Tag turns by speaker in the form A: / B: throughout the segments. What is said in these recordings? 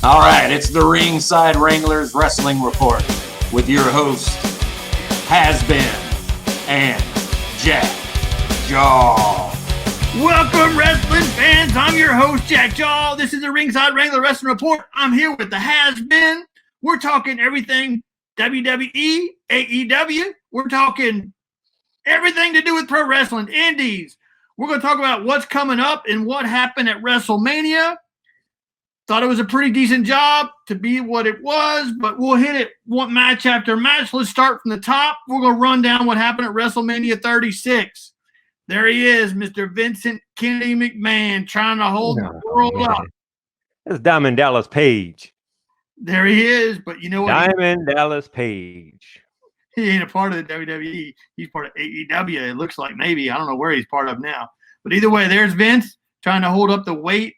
A: All right, it's the Ringside Wranglers Wrestling Report with your host, Haz-Bin and Jack Jaw.
B: Welcome, wrestling fans. I'm your host, Jack Jaw. This is the Ringside Wrangler Wrestling Report. I'm here with the Haz-Bin. We're talking everything WWE, AEW. We're talking everything to do with pro wrestling, indies. We're going to talk about what's coming up and what happened at WrestleMania. Thought it was a pretty decent job to be what it was, but we'll hit it one match after match. Let's start from the top. We're going to run down what happened at WrestleMania 36. There he is, Mr. Vincent Kennedy McMahon, trying to hold the world up.
C: That's Diamond Dallas Page.
B: There he is, but you know what?
C: Diamond Dallas Page.
B: He ain't a part of the WWE. He's part of AEW. It looks like maybe. I don't know where he's part of now. But either way, there's Vince trying to hold up the weight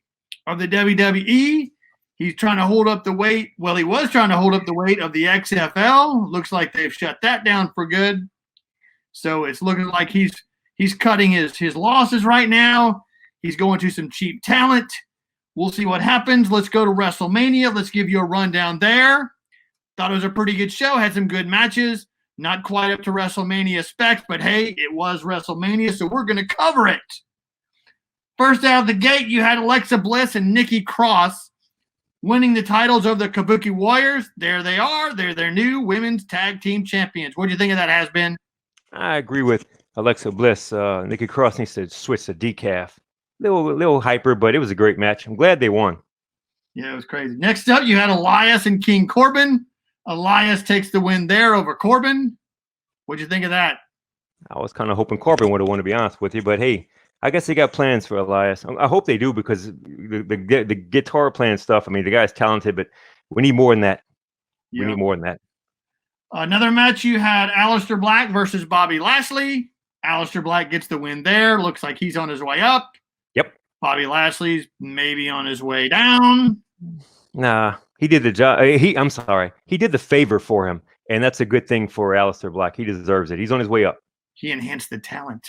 B: of the WWE. He's trying to hold up the weight. Well, he was trying to hold up the weight of the XFL. Looks like they've shut that down for good. So it's looking like he's cutting his losses right now. He's going to some cheap talent. We'll see what happens. Let's go to WrestleMania. Let's give you a rundown there. Thought it was a pretty good show. Had some good matches. Not quite up to WrestleMania specs, but hey, it was WrestleMania, so we're going to cover it. First out of the gate, you had Alexa Bliss and Nikki Cross winning the titles of the Kabuki Warriors. There they are. They're their new women's tag team champions. What do you think of that, Haz-Bin?
C: I agree with Alexa Bliss. Nikki Cross needs to switch to decaf. Little hyper, but it was a great match. I'm glad they won.
B: Yeah, it was crazy. Next up, you had Elias and King Corbin. Elias takes the win there over Corbin. What'd you think of that?
C: I was kind of hoping Corbin would have won, to be honest with you, but hey, I guess they got plans for Elias. I hope they do, because the guitar playing stuff, I mean, the guy's talented, but we need more than that.
B: Yeah.
C: We need more than that.
B: Another match, you had Aleister Black versus Bobby Lashley. Aleister Black gets the win there. Looks like he's on his way up.
C: Yep.
B: Bobby Lashley's maybe on his way down.
C: Nah, he did the job. I'm sorry. He did the favor for him, and that's a good thing for Aleister Black. He deserves it. He's on his way up.
B: He enhanced the talent.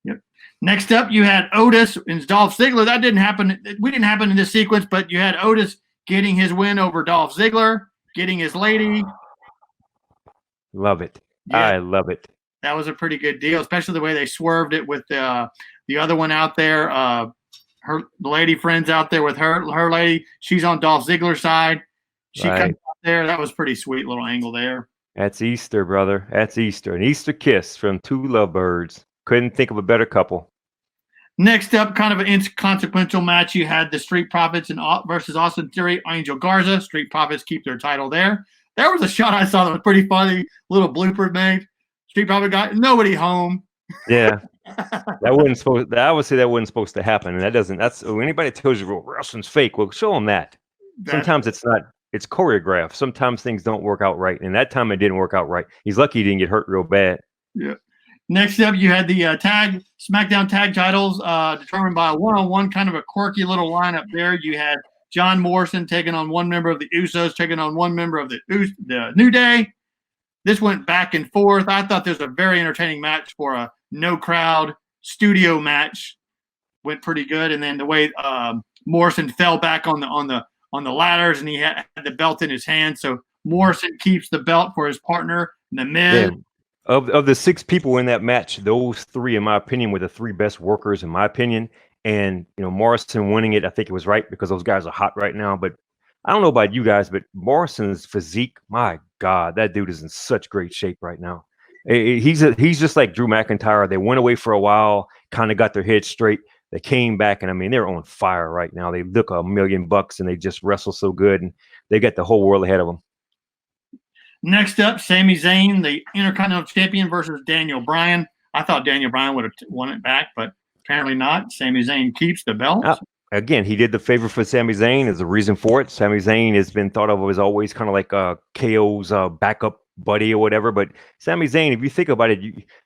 B: Yep. Next up, you had Otis and Dolph Ziggler. That didn't happen. We didn't happen in this sequence, but you had Otis getting his win over Dolph Ziggler, getting his lady.
C: Love it. Yeah. I love it.
B: That was a pretty good deal, especially the way they swerved it with the other one out there. The lady friends out there with her lady. She's on Dolph Ziggler's side. She comes out there. That was pretty sweet little angle there.
C: That's Easter, brother. That's Easter. An Easter kiss from two lovebirds. Couldn't think of a better couple.
B: Next up, kind of an inconsequential match. You had the Street Profits versus Austin Theory, Angel Garza. Street Profits keep their title there. There was a shot I saw that was pretty funny. Little blooper made. Street Profits got nobody home.
C: Yeah. I would say that wasn't supposed to happen. And that's anybody that tells you, well, wrestling's fake. Well, show them that. Sometimes it's not. It's choreographed. Sometimes things don't work out right. And that time it didn't work out right. He's lucky he didn't get hurt real bad.
B: Yeah. Next up, you had the SmackDown tag titles determined by a one-on-one, kind of a quirky little lineup there. You had John Morrison taking on one member of the Usos, taking on one member of the New Day. This went back and forth. I thought this was a very entertaining match for a no-crowd studio match. Went pretty good. And then the way Morrison fell back on the ladders, and he had the belt in his hand. So Morrison keeps the belt for his partner, The Miz.
C: Yeah. Of the 6 people in that match, those 3, in my opinion, were the 3 best workers, in my opinion. And, Morrison winning it, I think it was right, because those guys are hot right now. But I don't know about you guys, but Morrison's physique, my God, that dude is in such great shape right now. He's just like Drew McIntyre. They went away for a while, kind of got their heads straight. They came back, and I mean, they're on fire right now. They look $1 million, and they just wrestle so good, and they got the whole world ahead of them.
B: Next up, Sami Zayn, the Intercontinental Champion versus Daniel Bryan. I thought Daniel Bryan would have won it back, but apparently not. Sami Zayn keeps the belt.
C: Again, he did the favor for Sami Zayn. There's a reason for it. Sami Zayn has been thought of as always kind of like KO's backup buddy or whatever. But Sami Zayn, if you think about it,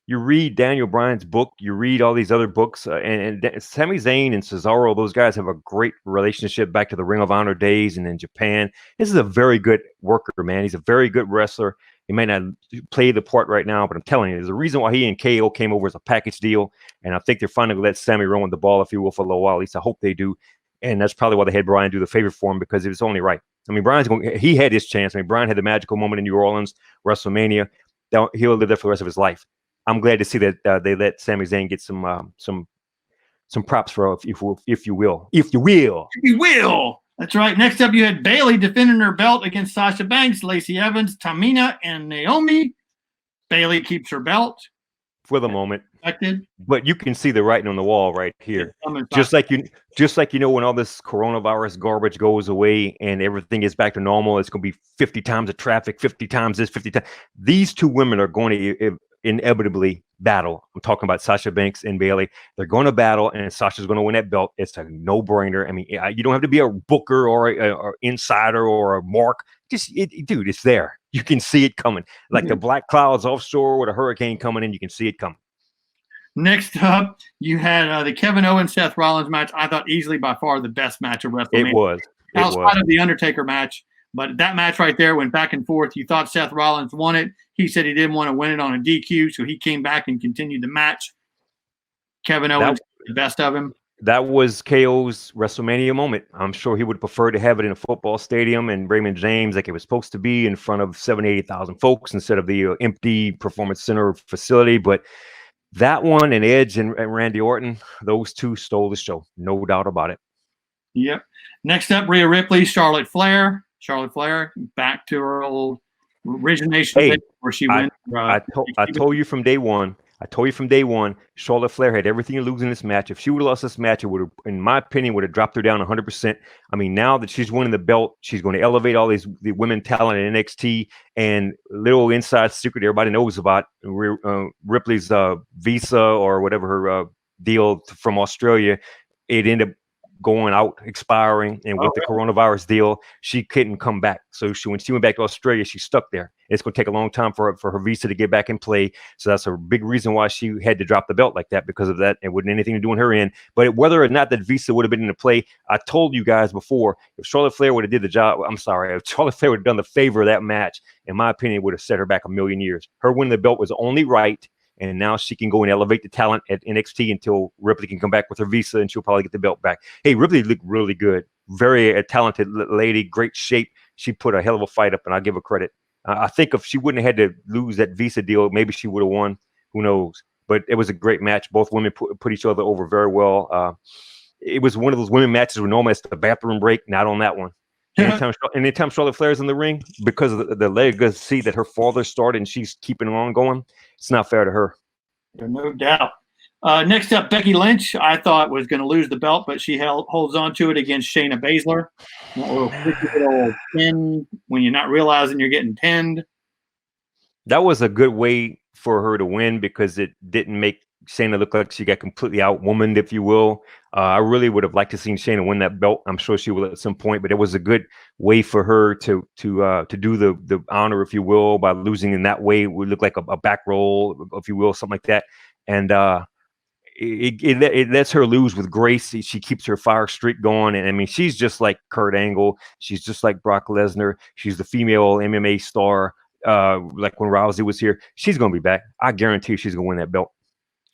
C: you read Daniel Bryan's book, you read all these other books, and Sami Zayn and Cesaro, those guys have a great relationship back to the Ring of Honor days and in Japan. This is a very good worker, man. He's a very good wrestler. He may not play the part right now, but I'm telling you, there's a reason why he and KO came over as a package deal. And I think they're finally going to let Sammy run with the ball, if you will, for a little while. At least I hope they do. And that's probably why they had Bryan do the favor for him, because it was only right. I mean, he had his chance. I mean, Brian had the magical moment in New Orleans, WrestleMania. He'll live there for the rest of his life. I'm glad to see that they let Sami Zayn get some props for, if you will.
B: That's right. Next up, you had Bayley defending her belt against Sasha Banks, Lacey Evans, Tamina, and Naomi. Bayley keeps her belt
C: for the moment.
B: Expected.
C: But you can see the writing on the wall right here. Just like when all this coronavirus garbage goes away and everything is back to normal, it's going to be 50 times the traffic, 50 times this, 50 times. These two women are going to inevitably battle. I'm talking about Sasha Banks and Bayley. They're going to battle, and Sasha's going to win that belt. It's a no-brainer. I mean, you don't have to be a booker or a insider or a mark. Dude, it's there. You can see it coming. Like the black clouds offshore with a hurricane coming in, you can see it coming.
B: Next up, you had the Kevin Owens Seth Rollins match. I thought easily by far the best match of WrestleMania.
C: It was.
B: Outside of the Undertaker match, but that match right there went back and forth. You thought Seth Rollins won it. He said he didn't want to win it on a DQ, so he came back and continued the match. Kevin Owens, the best of him.
C: That was KO's WrestleMania moment. I'm sure he would prefer to have it in a football stadium and Raymond James like it was supposed to be in front of 80,000 folks instead of the empty Performance Center facility. But that one and Edge and Randy Orton, those two stole the show. No doubt about it.
B: Yep. Next up, Rhea Ripley, Charlotte Flair. Charlotte Flair back to her old origination where she went.
C: I told you from day one. Charlotte Flair had everything to lose in this match. If she would have lost this match, it would have, in my opinion, would have dropped her down 100%. I mean, now that she's winning the belt, she's going to elevate all the women talent in NXT. And little inside secret everybody knows about Ripley's visa or whatever her deal from Australia. It ended up going out, expiring, and with the coronavirus deal, she couldn't come back. So when she went back to Australia, she's stuck there. It's going to take a long time for her visa to get back in play. So that's a big reason why she had to drop the belt like that, because of that. It wouldn't anything to do on her end. But whether or not that visa would have been in play, I told you guys before, if Charlotte Flair would have did the job, if Charlotte Flair would have done the favor of that match, in my opinion, it would have set her back a million years. Her winning the belt was only right. And now she can go and elevate the talent at NXT until Ripley can come back with her visa, and she'll probably get the belt back. Hey, Ripley looked really good. Very talented lady, great shape. She put a hell of a fight up, and I'll give her credit. I think if she wouldn't have had to lose that visa deal, maybe she would have won. Who knows? But it was a great match. Both women put each other over very well. It was one of those women matches where normally it's the bathroom break, not on that one. Anytime Charlotte Flair's in the ring, because of the legacy that her father started and she's keeping on going, it's not fair to her.
B: No doubt. Next up, Becky Lynch, I thought was going to lose the belt, but she holds on to it against Shayna Baszler. A little pin when you're not realizing you're getting pinned.
C: That was a good way for her to win because it didn't make Shayna look like she got completely outwomaned, if you will. I really would have liked to seen Shayna win that belt. I'm sure she will at some point, but it was a good way for her to do the honor, if you will, by losing in that way. It would look like a back roll, if you will, something like that. And it lets her lose with grace. She keeps her fire streak going. And I mean, she's just like Kurt Angle. She's just like Brock Lesnar. She's the female MMA star. Like when Rousey was here, she's going to be back. I guarantee she's going to win that belt.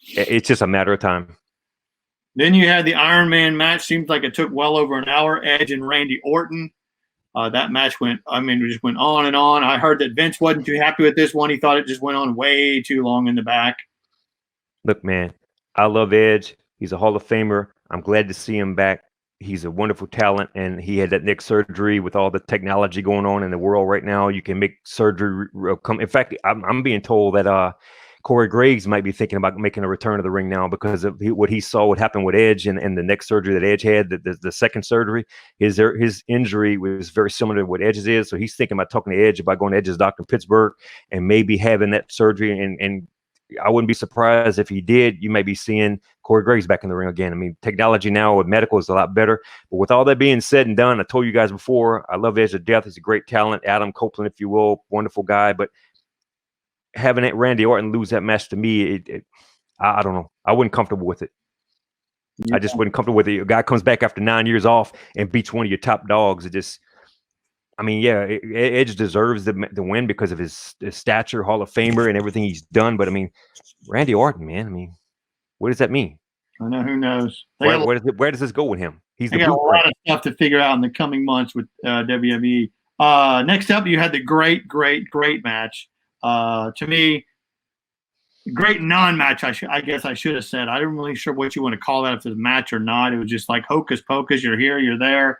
C: It's just a matter of time.
B: Then you had the Iron Man match. Seems like it took well over an hour. Edge and Randy Orton. That match just went on and on. I heard that Vince wasn't too happy with this one. He thought it just went on way too long in the back.
C: Look, man, I love Edge. He's a Hall of Famer. I'm glad to see him back. He's a wonderful talent, and he had that neck surgery with all the technology going on in the world right now. You can make surgery come. In fact, I'm being told that Corey Graves might be thinking about making a return to the ring now because of what he saw what happened with Edge and the neck surgery that Edge had, the second surgery. His injury was very similar to what Edge's is. So he's thinking about talking to Edge about going to Edge's doctor in Pittsburgh and maybe having that surgery. And I wouldn't be surprised if he did. You may be seeing Corey Graves back in the ring again. I mean, technology now with medical is a lot better. But with all that being said and done, I told you guys before, I love Edge to death. He's a great talent. Adam Copeland, if you will, wonderful guy. But having Randy Orton lose that match to me, I don't know. I wasn't comfortable with it. Yeah. I just wasn't comfortable with it. A guy comes back after 9 years off and beats one of your top dogs. Edge deserves the win because of his stature, Hall of Famer, and everything he's done. But I mean, Randy Orton, man. I mean, what does that mean?
B: I know. Who knows?
C: Where does this go with him? He's
B: I
C: the
B: got a
C: blueprint.
B: lot of stuff to figure out in the coming months with WWE. Next up, you had the great match. To me, great non-match. I guess I should have said. I'm really sure what you want to call that, if it's a match or not. It was just like hocus pocus. You're here, you're there.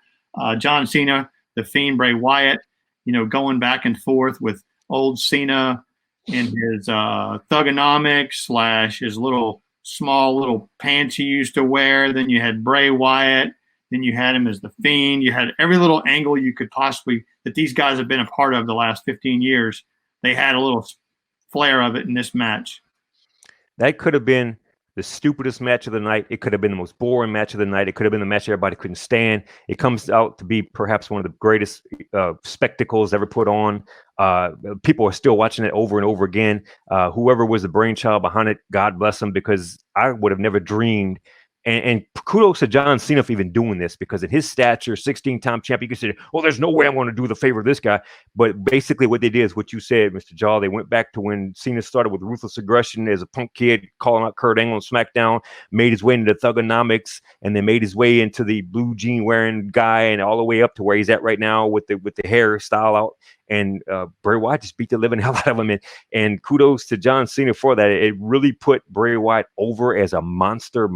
B: John Cena, the Fiend, Bray Wyatt, going back and forth with old Cena in his thugonomics / his little small little pants he used to wear. Then you had Bray Wyatt. Then you had him as the Fiend. You had every little angle you could possibly that these guys have been a part of the last 15 years. They had a little flair of it in this match.
C: That could have been the stupidest match of the night. It could have been the most boring match of the night. It could have been the match everybody couldn't stand. It comes out to be perhaps one of the greatest spectacles ever put on. People are still watching it over and over again. Whoever was the brainchild behind it, God bless them, because I would have never dreamed. And kudos to John Cena for even doing this, because at his stature, 16-time champion, you could say, well, there's no way I'm going to do the favor of this guy. But basically what they did is what you said, Mr. Jaw. They went back to when Cena started with ruthless aggression as a punk kid, calling out Kurt Angle on SmackDown, made his way into thugonomics, and then made his way into the blue jean wearing guy, and all the way up to where he's at right now with the hairstyle out. And Bray Wyatt just beat the living hell out of him. And kudos to John Cena for that. It really put Bray Wyatt over as a monster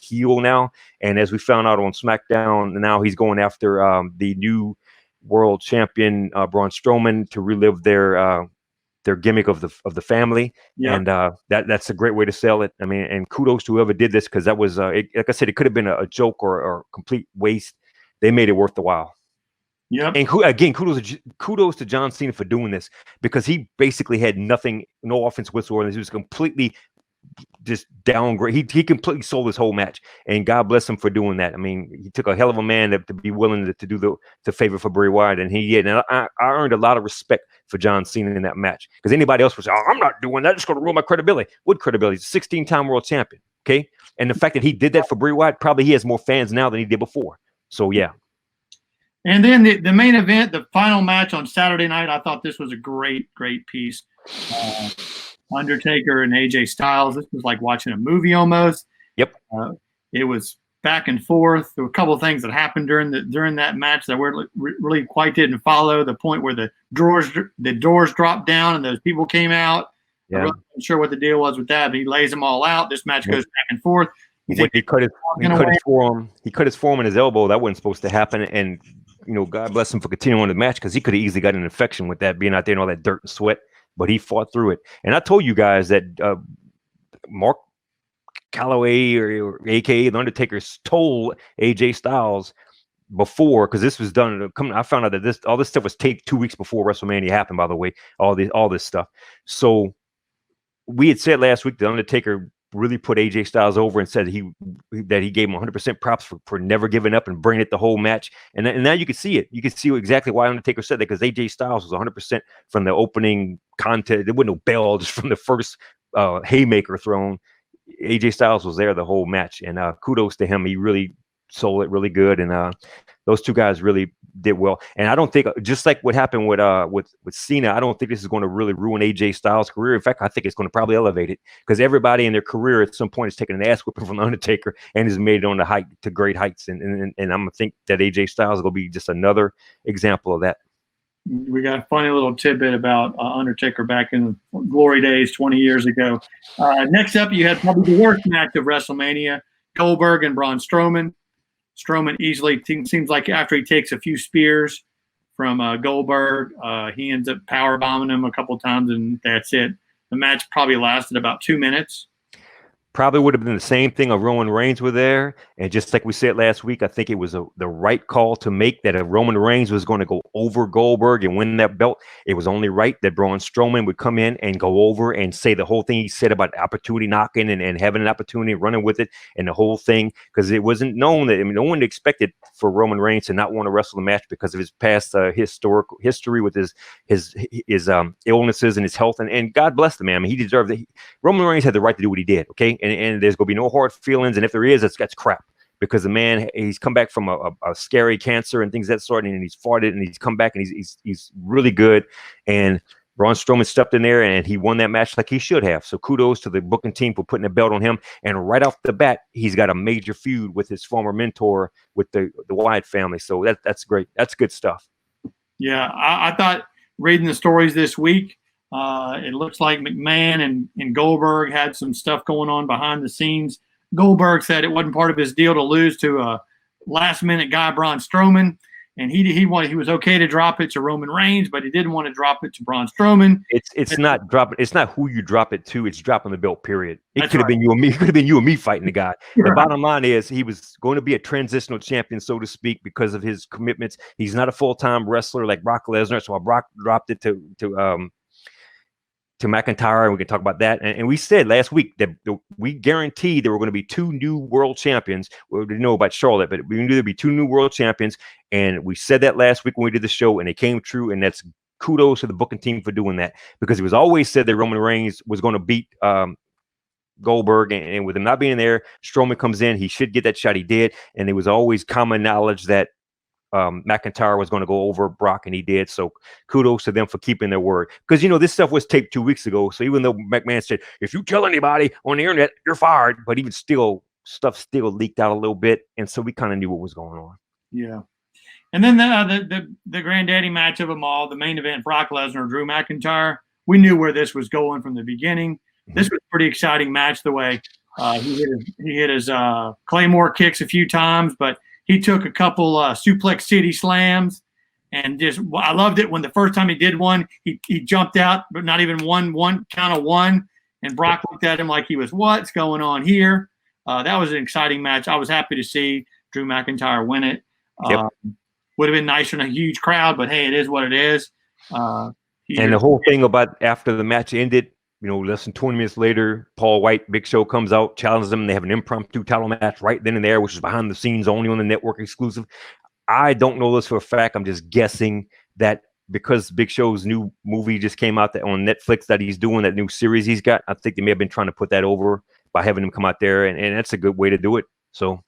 C: heel now. And as we found out on SmackDown, now he's going after the new world champion Braun Strowman to relive their gimmick of the family. Yeah. And that's a great way to sell it. I mean, and kudos to whoever did this, because that was like I said, it could have been a joke or complete waste. They made it worth the while.
B: Yeah.
C: And again, kudos to John Cena for doing this, because he basically had no offense whatsoever. He was completely just downgrade. He completely sold his whole match, and God bless him for doing that. I mean, he took a hell of a man to be willing to do the favor for Bray Wyatt, and he did. And I earned a lot of respect for John Cena in that match, because anybody else would say, "Oh, I'm not doing that. It's going to ruin my credibility." What credibility? He's a 16-time world champion. Okay, and the fact that he did that for Bray Wyatt, probably he has more fans now than he did before. So yeah.
B: And then the main event, the final match on Saturday night, I thought this was a great piece. Undertaker and AJ Styles. This was like watching a movie almost.
C: Yep.
B: It was back and forth. There were a couple of things that happened during that match that really quite didn't follow. The point where the doors dropped down and those people came out.
C: Yeah.
B: I really wasn't sure what the deal was with that, but he lays them all out. This match goes back and forth.
C: He cut his forearm. He cut his forearm in his elbow. That wasn't supposed to happen. And God bless him for continuing on the match, because he could have easily got an infection with that, being out there in all that dirt and sweat. But he fought through it. And I told you guys that Mark Calloway, or AKA The Undertaker, told AJ Styles before, because this was done. I found out that all this stuff was taped 2 weeks before WrestleMania happened. By the way, all this stuff. So we had said last week The Undertaker really put AJ Styles over, and said that he gave him 100% props for never giving up and bringing it the whole match. And now you can see it. You can see exactly why Undertaker said that, because AJ Styles was 100% from the opening contest. There wasn't no bell, just from the first haymaker thrown. AJ Styles was there the whole match, and kudos to him. He really sold it really good, and those two guys really did well. And I don't think, just like what happened with Cena, I don't think this is going to really ruin AJ Styles' career. In fact, I think it's going to probably elevate it, because everybody in their career at some point has taken an ass whipping from the Undertaker and has made it on to great heights. And I'm gonna think that AJ Styles is going to be just another example of that.
B: We got a funny little tidbit about Undertaker back in the glory days 20 years ago. Next up, you had probably the worst match of WrestleMania: Goldberg and Braun Strowman. Strowman easily seems like after he takes a few spears from Goldberg, he ends up power bombing him a couple of times, and that's it. The match probably lasted about 2 minutes.
C: Probably would have been the same thing if Roman Reigns were there. And just like we said last week, I think it was the right call to make, that if Roman Reigns was going to go over Goldberg and win that belt, it was only right that Braun Strowman would come in and go over and say the whole thing he said about opportunity knocking and having an opportunity, running with it, and the whole thing, because it wasn't known that, no one expected for Roman Reigns to not want to wrestle the match because of his past historical history with his illnesses and his health. And God bless the man. I mean, he deserved it. Roman Reigns had the right to do what he did. Okay. And there's going to be no hard feelings. And if there is, that's crap, because the man, he's come back from a scary cancer and things of that sort. And he's fought it, and he's come back, and he's really good. And Braun Strowman stepped in there and he won that match like he should have. So kudos to the booking team for putting a belt on him. And right off the bat, he's got a major feud with his former mentor with the Wyatt family. So that's great. That's good stuff.
B: Yeah, I thought reading the stories this week, it looks like McMahon and Goldberg had some stuff going on behind the scenes. Goldberg said it wasn't part of his deal to lose to a last-minute guy, Braun Strowman. And he was okay to drop it to Roman Reigns, but he didn't want to drop it to Braun Strowman.
C: It's not dropping. It's not who you drop it to. It's dropping the belt. Period. It could have
B: right.
C: been you and me. It could have been you and me fighting the guy. The
B: Right.
C: bottom line is he was going to be a transitional champion, so to speak, because of his commitments. He's not a full-time wrestler like Brock Lesnar. So Brock dropped it to McIntyre, and we can talk about that. And we said last week that we guaranteed there were going to be 2 new world champions. We didn't know about Charlotte, but we knew there'd be 2 new world champions. And we said that last week when we did the show, and it came true. And that's kudos to the booking team for doing that, because it was always said that Roman Reigns was going to beat Goldberg, and with him not being there, Strowman comes in. He should get that shot. He did. And it was always common knowledge that McIntyre was going to go over Brock, and he did. So kudos to them for keeping their word, because this stuff was taped 2 weeks ago. So even though McMahon said, if you tell anybody on the internet, you're fired, but even still, stuff still leaked out a little bit, and so we kind of knew what was going on.
B: Yeah. And then the granddaddy match of them all, the main event, Brock Lesnar, Drew McIntyre. We knew where this was going from the beginning. This was a pretty exciting match. The way he hit his Claymore kicks a few times, but he took a couple Suplex City slams, and I loved it when the first time he did one, he jumped out, but not even one count of one, and Brock looked at him like he was, what's going on here? That was an exciting match. I was happy to see Drew McIntyre win it.
C: Yep.
B: Would have been nicer in a huge crowd, but hey, it is what it is.
C: And the whole thing about after the match ended, less than 20 minutes later, Paul White, Big Show, comes out, challenges them. They have an impromptu title match right then and there, which is behind the scenes, only on the network exclusive. I don't know this for a fact. I'm just guessing that because Big Show's new movie just came out on Netflix that he's doing, that new series he's got, I think they may have been trying to put that over by having him come out there, and that's a good way to do it. So,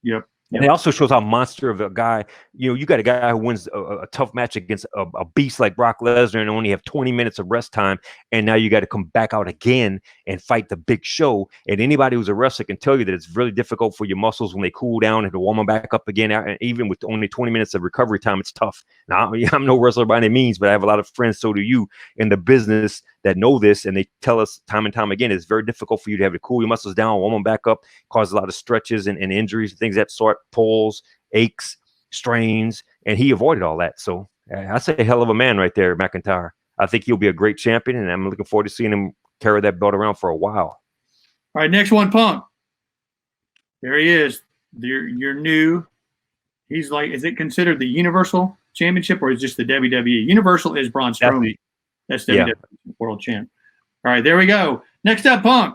B: yep.
C: And it also shows how monster of a guy, you got a guy who wins a tough match against a beast like Brock Lesnar and only have 20 minutes of rest time. And now you got to come back out again and fight the Big Show. And anybody who's a wrestler can tell you that it's really difficult for your muscles when they cool down and to warm them back up again. And even with only 20 minutes of recovery time, it's tough. Now, I'm no wrestler by any means, but I have a lot of friends, so do you, in the business that know this. And they tell us time and time again, it's very difficult for you to have to cool your muscles down, warm them back up, cause a lot of stretches and injuries, things of that sort, pulls, aches, strains, and he avoided all that. So that's a hell of a man right there, McIntyre. I think he'll be a great champion, and I'm looking forward to seeing him carry that belt around for a while.
B: All right, next one, Punk. There he is. You're new. He's like, is it considered the Universal Championship, or is it just the WWE? Universal is Braun Strowman. That's WWE World Champ. All right, there we go. Next up, Punk.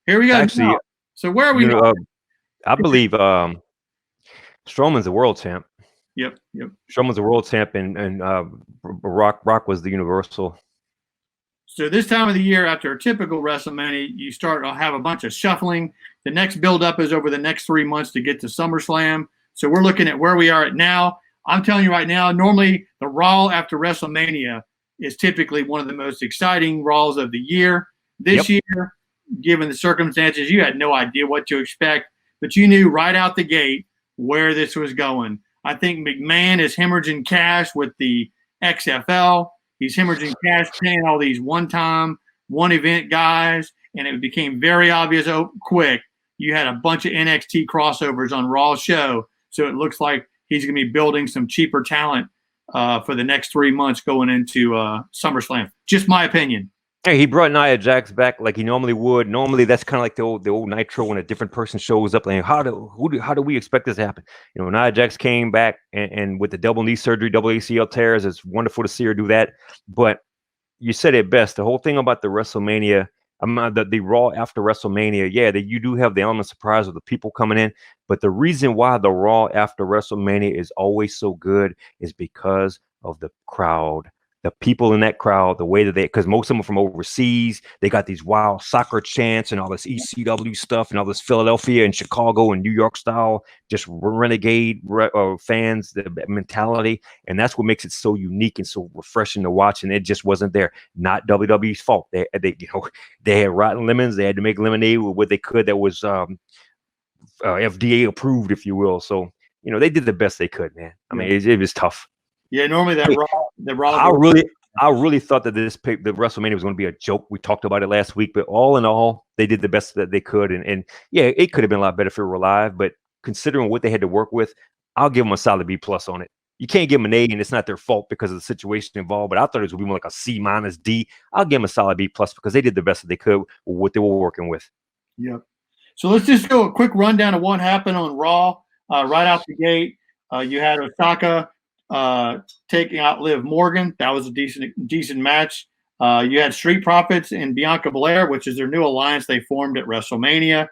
B: Here we go.
C: Actually,
B: so where are we going?
C: I believe Strowman's a world champ.
B: Yep.
C: Strowman's a world champ, and Brock was the Universal.
B: So this time of the year, after a typical WrestleMania, you start to have a bunch of shuffling. The next build-up is over the next 3 months to get to SummerSlam. So we're looking at where we are at now. I'm telling you right now, normally the Raw after WrestleMania is typically one of the most exciting Raws of the year. This year, given the circumstances, you had no idea what to expect, but you knew right out the gate where this was going. I think McMahon is hemorrhaging cash with the XFL. He's hemorrhaging cash paying all these one-time, one-event guys, and it became very obvious quick. You had a bunch of NXT crossovers on Raw's show, so it looks like he's going to be building some cheaper talent for the next 3 months going into SummerSlam. Just my opinion.
C: Hey, he brought Nia Jax back like he normally would. Normally, that's kind of like the old Nitro when a different person shows up. Like, how do we expect this to happen? Nia Jax came back and with the double knee surgery, double ACL tears. It's wonderful to see her do that. But you said it best. The whole thing about the WrestleMania, the Raw after WrestleMania, that you do have the element of surprise of the people coming in. But the reason why the Raw after WrestleMania is always so good is because of the crowd the people in that crowd, the way that because most of them are from overseas, they got these wild soccer chants and all this ECW stuff and all this Philadelphia and Chicago and New York style, just renegade fans, the mentality. And that's what makes it so unique and so refreshing to watch. And it just wasn't there. Not WWE's fault. They had rotten lemons. They had to make lemonade with what they could that was FDA approved, if you will. So, they did the best they could, man. I mean, it was tough.
B: Yeah, normally the Raw.
C: I really thought that the WrestleMania was going to be a joke. We talked about it last week, but all in all, they did the best that they could. And yeah, it could have been a lot better if it were live, but considering what they had to work with, I'll give them a solid B+ on it. You can't give them an A, and it's not their fault because of the situation involved, but I thought it was going to be more like a C- D. I'll give them a solid B+ because they did the best that they could with what they were working with.
B: Yep. So let's just go a quick rundown of what happened on Raw. Right out the gate, you had Osaka taking out Liv Morgan. That was a decent match. You had Street Profits and Bianca Belair, which is their new alliance they formed at WrestleMania.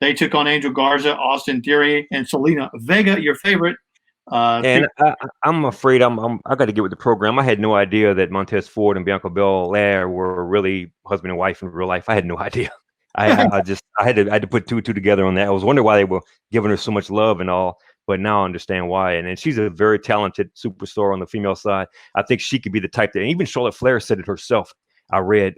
B: They took on Angel Garza, Austin Theory, and Selena Vega, your favorite.
C: I'm afraid I got to get with the program. I had no idea that Montez Ford and Bianca Belair were really husband and wife in real life. I had no idea. I had to put two and two together on that. I was wondering why they were giving her so much love and all, but now I understand why. And she's a very talented superstar on the female side. I think she could be the type that, and even Charlotte Flair said it herself. I read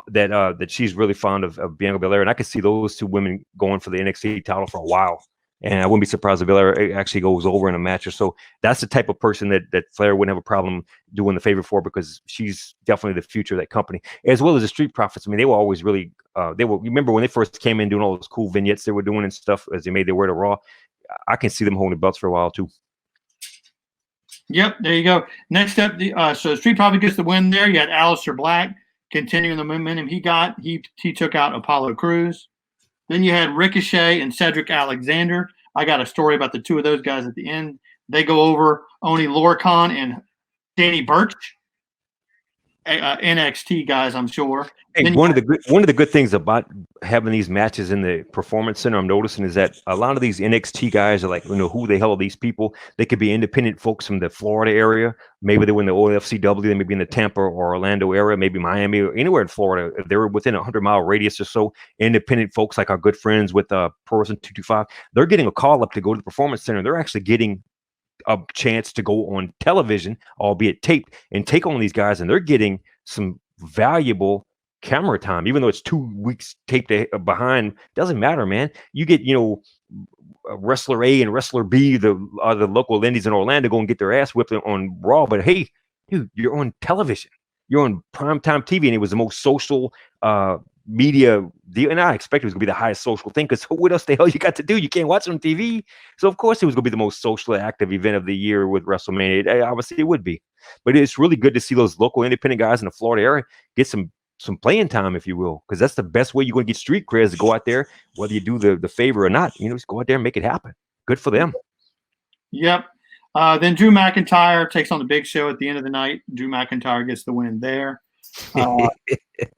C: that she's really fond of Bianca Belair, and I could see those two women going for the NXT title for a while. And I wouldn't be surprised if Belair actually goes over in a match or so. That's the type of person that Flair wouldn't have a problem doing the favor for, because she's definitely the future of that company, as well as the Street Profits. I mean, they were always really remember when they first came in doing all those cool vignettes they were doing and stuff as they made their way to Raw. I can see them holding belts for a while too.
B: Yep, there you go. Next up, so Street Profit gets the win there. You had Aleister Black continuing the momentum he got. He took out Apollo Crews. Then you had Ricochet and Cedric Alexander. I got a story about the two of those guys at the end. They go over Oni Lorcan and Danny Burch, NXT guys, I'm sure.
C: Hey, one of the good things about having these matches in the Performance Center, I'm noticing, is that a lot of these NXT guys are like, who the hell are these people? They could be independent folks from the Florida area. Maybe they were in the OFCW. They may be in the Tampa or Orlando area, maybe Miami or anywhere in Florida. If they're within a 100-mile radius or so, independent folks like our good friends with Pro Wrestling 225, they're getting a call up to go to the Performance Center. They're actually getting a chance to go on television, albeit taped, and take on these guys, and they're getting some valuable camera time, even though it's 2 weeks taped behind. Doesn't matter, man. You get wrestler A and wrestler B, the local indies in Orlando, go and get their ass whipped on Raw, but hey, dude, you're on television, you're on primetime TV, and it was the most social media deal, and I expected it was gonna be the highest social thing, because what else the hell you got to do? You can't watch it on TV. So of course it was gonna be the most socially active event of the year with WrestleMania. Obviously it would be, but it's really good to see those local independent guys in the Florida area get some playing time, if you will, because that's the best way you're going to get street creds, to go out there, whether you do the favor or not. Just go out there and make it happen. Good for them.
B: Yep. Then Drew McIntyre takes on the Big Show at the end of the night. Drew McIntyre gets the win there. So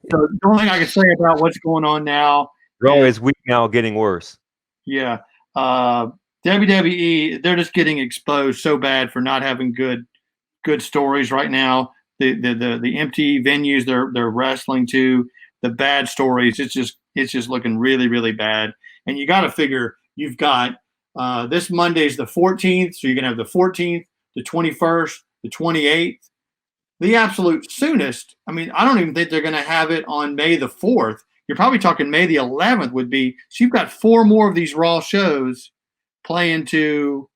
B: the only thing I can say about what's going on now,
C: Raw is weak now, getting worse.
B: Yeah. WWE, they're just getting exposed so bad for not having good stories right now. The empty venues they're wrestling to, the bad stories, it's just looking really, really bad. And you got to figure, you've got this Monday's the 14th, so you're gonna have the 14th, the 21st, the 28th. The absolute soonest, I mean, I don't even think they're going to have it on May the 4th. You're probably talking May the 11th would be. So you've got 4 more of these Raw shows playing to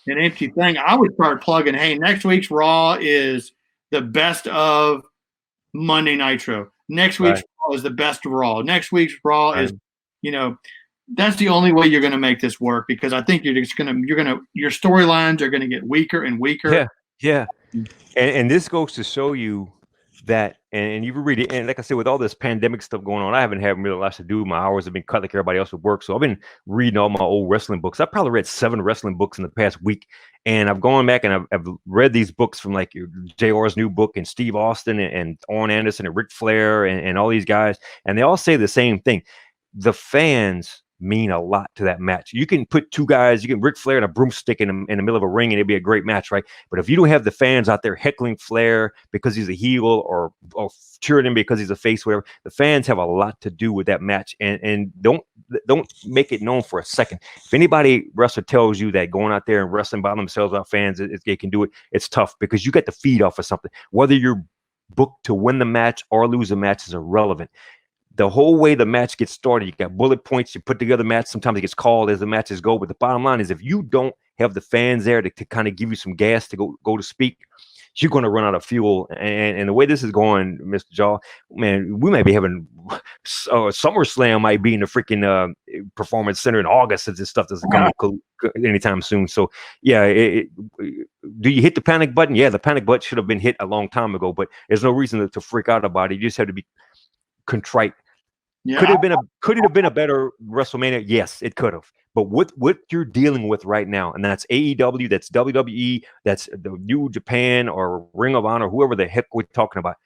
B: an empty thing. I would start plugging, hey, next week's Raw is the best of Monday Nitro. Next week's Raw is the best of Raw. Next week's Raw is, that's the only way you're going to make this work, because I think your storylines are going to get weaker and weaker.
C: Yeah. And this goes to show you that, and you read it, and like I said, with all this pandemic stuff going on, I haven't had really lots to do. My hours have been cut like everybody else would work. So I've been reading all my old wrestling books. I've probably read 7 wrestling books in the past week. And I've gone back and I've read these books from like JR's new book, and Steve Austin and Arn Anderson and Ric Flair and all these guys. And they all say the same thing. The fans mean a lot to that match. You can put two guys, you can Ric Flair and a broomstick in the middle of a ring, and it'd be a great match, right? But if you don't have the fans out there heckling Flair because he's a heel or cheering him because he's a face, whatever, the fans have a lot to do with that match. And don't make it known for a second. If anybody wrestler tells you that going out there and wrestling by themselves without fans, they can do it, it's tough because you get to feed off of something. Whether you're booked to win the match or lose the match is irrelevant. The whole way the match gets started, you got bullet points, you put together match. Sometimes it gets called as the matches go. But the bottom line is if you don't have the fans there to kind of give you some gas to go to speak, you're going to run out of fuel. And the way this is going, Mr. Jaw, man, we might be having SummerSlam might be in the freaking Performance Center in August if this stuff doesn't come anytime soon. So, yeah, do you hit the panic button? Yeah, the panic button should have been hit a long time ago, but there's no reason to freak out about it. You just have to be contrite. Yeah. Could it have been a better WrestleMania? Yes, it could have. But what you're dealing with right now, and that's AEW, that's WWE, that's the New Japan or Ring of Honor, whoever the heck we're talking about,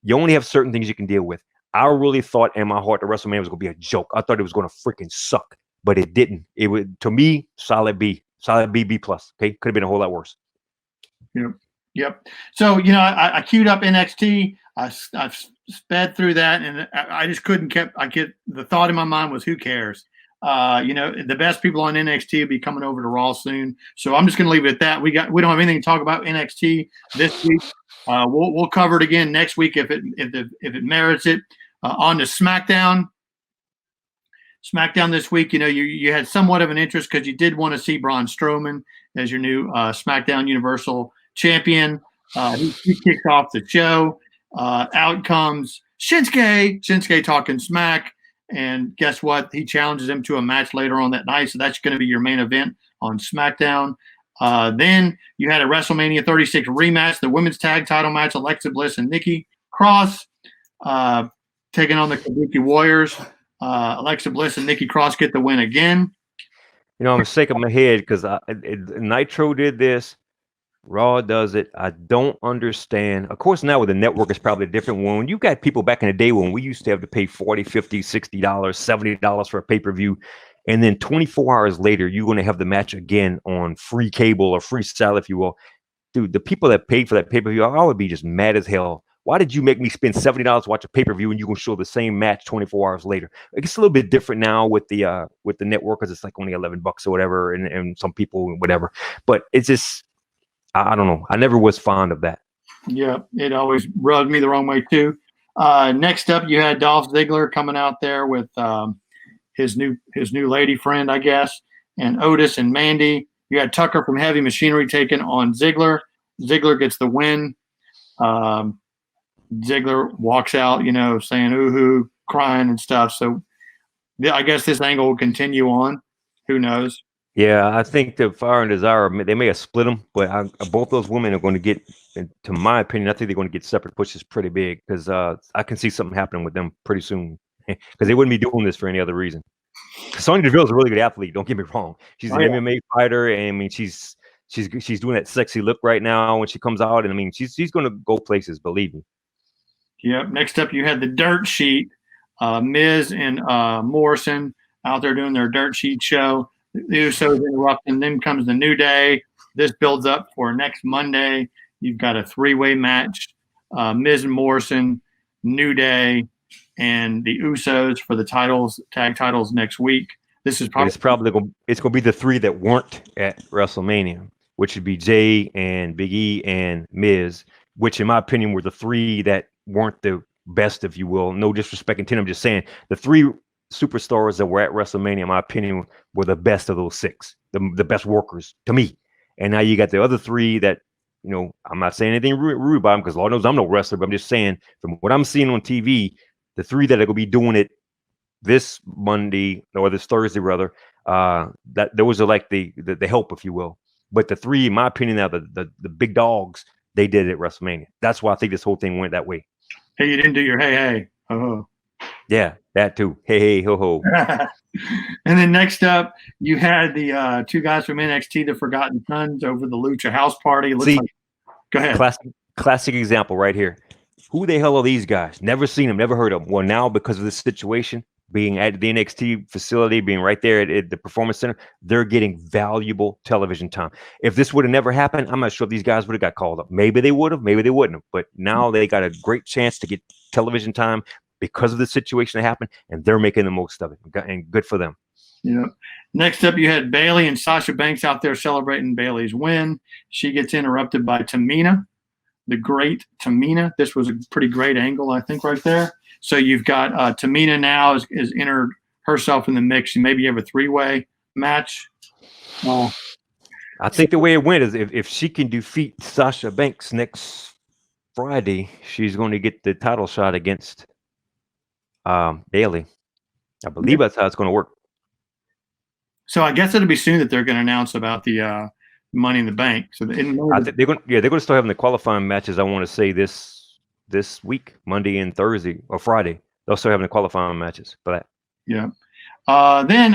C: you only have certain things you can deal with. I really thought in my heart the WrestleMania was going to be a joke. I thought it was going to freaking suck, but it didn't. It was, to me, solid B, B plus. Okay, could have been a whole lot worse.
B: Yep. So I queued up NXT. I sped through that, and I just couldn't the thought in my mind was, who cares? The best people on NXT will be coming over to Raw soon, so I'm just going to leave it at that. We don't have anything to talk about NXT this week. We'll cover it again next week if it merits it. On to SmackDown. SmackDown this week, you had somewhat of an interest because you did want to see Braun Strowman as your new SmackDown Universal Champion. He kicks off the show. Out comes Shinsuke talking smack, and guess what? He challenges him to a match later on that night, so that's going to be your main event on SmackDown. Then you had a WrestleMania 36 rematch, the women's tag title match, Alexa Bliss and Nikki Cross taking on the Kabuki Warriors. Alexa Bliss and Nikki Cross get the win again.
C: I'm shaking my head because Nitro did this. Raw does it. I don't understand. Of course, now with the network, it's probably a different one. When you got people back in the day when we used to have to pay $40, $50, $60, $70 for a pay-per-view, and then 24 hours later, you're going to have the match again on free cable or free style, if you will. Dude, the people that paid for that pay-per-view, I would be just mad as hell. Why did you make me spend $70 to watch a pay-per-view and you can show the same match 24 hours later? It's a little bit different now with the network because it's like only $11 or whatever, and some people whatever. But it's just, I don't know. I never was fond of that.
B: Yeah, it always rubbed me the wrong way too. Next up, you had Dolph Ziggler coming out there with his new lady friend, I guess, and Otis and Mandy. You had Tucker from Heavy Machinery taking on Ziggler. Ziggler gets the win. Ziggler walks out, saying "ooh-hoo," crying and stuff. So I guess this angle will continue on. Who knows?
C: Yeah, I think the Fire and Desire, they may have split them, but both those women are going to get, to my opinion, I think they're going to get separate pushes pretty big because I can see something happening with them pretty soon because they wouldn't be doing this for any other reason. Sonya Deville is a really good athlete. Don't get me wrong; she's an MMA fighter, and I mean she's doing that sexy look right now when she comes out, and I mean she's going to go places. Believe me.
B: Yep. Next up, you had the Dirt Sheet, Miz and Morrison out there doing their Dirt Sheet show. The Usos interrupting. Then comes the New Day. This builds up for next Monday. You've got a three-way match: Miz and Morrison, New Day, and the Usos for the tag titles next week. This is probably
C: going to be the three that weren't at WrestleMania, which would be Jay and Big E and Miz, which in my opinion were the three that weren't the best, if you will. No disrespect to them. I'm just saying the three superstars that were at WrestleMania, in my opinion, were the best of those six, the best workers to me. And now you got the other three that, I'm not saying anything rude about them because Lord knows I'm no wrestler, but I'm just saying from what I'm seeing on TV, the three that are going to be doing it this Monday or this Thursday rather, that those are like the help, if you will. But the three, in my opinion, now the big dogs, they did it at WrestleMania. That's why I think this whole thing went that way.
B: Hey, you didn't do your hey, ho, ho.
C: Yeah, that too. Hey, ho, ho.
B: And then next up, you had the two guys from NXT, the Forgotten Sons, over the Lucha House Party. Go ahead.
C: Classic example right here. Who the hell are these guys? Never seen them, never heard of them. Well, now because of this situation, being at the NXT facility, being right there at the Performance Center, they're getting valuable television time. If this would have never happened, I'm not sure if these guys would have got called up. Maybe they would have, maybe they wouldn't have. But now they got a great chance to get television time because of the situation that happened, and they're making the most of it. And good for them.
B: Yeah. Next up, you had Bayley and Sasha Banks out there celebrating Bayley's win. She gets interrupted by Tamina, the great Tamina. This was a pretty great angle, I think, right there. So you've got Tamina now is entered herself in the mix. You maybe have a three-way match.
C: I think the way it went is if she can defeat Sasha Banks next Friday, she's going to get the title shot against Bayley. I believe that's how it's going to work.
B: So I guess it'll be soon that they're going to announce about the Money in the Bank. So
C: I think they're going to start having the qualifying matches. I want to say this week, Monday and Thursday or Friday. They'll start having the qualifying matches for that.
B: Yeah. Then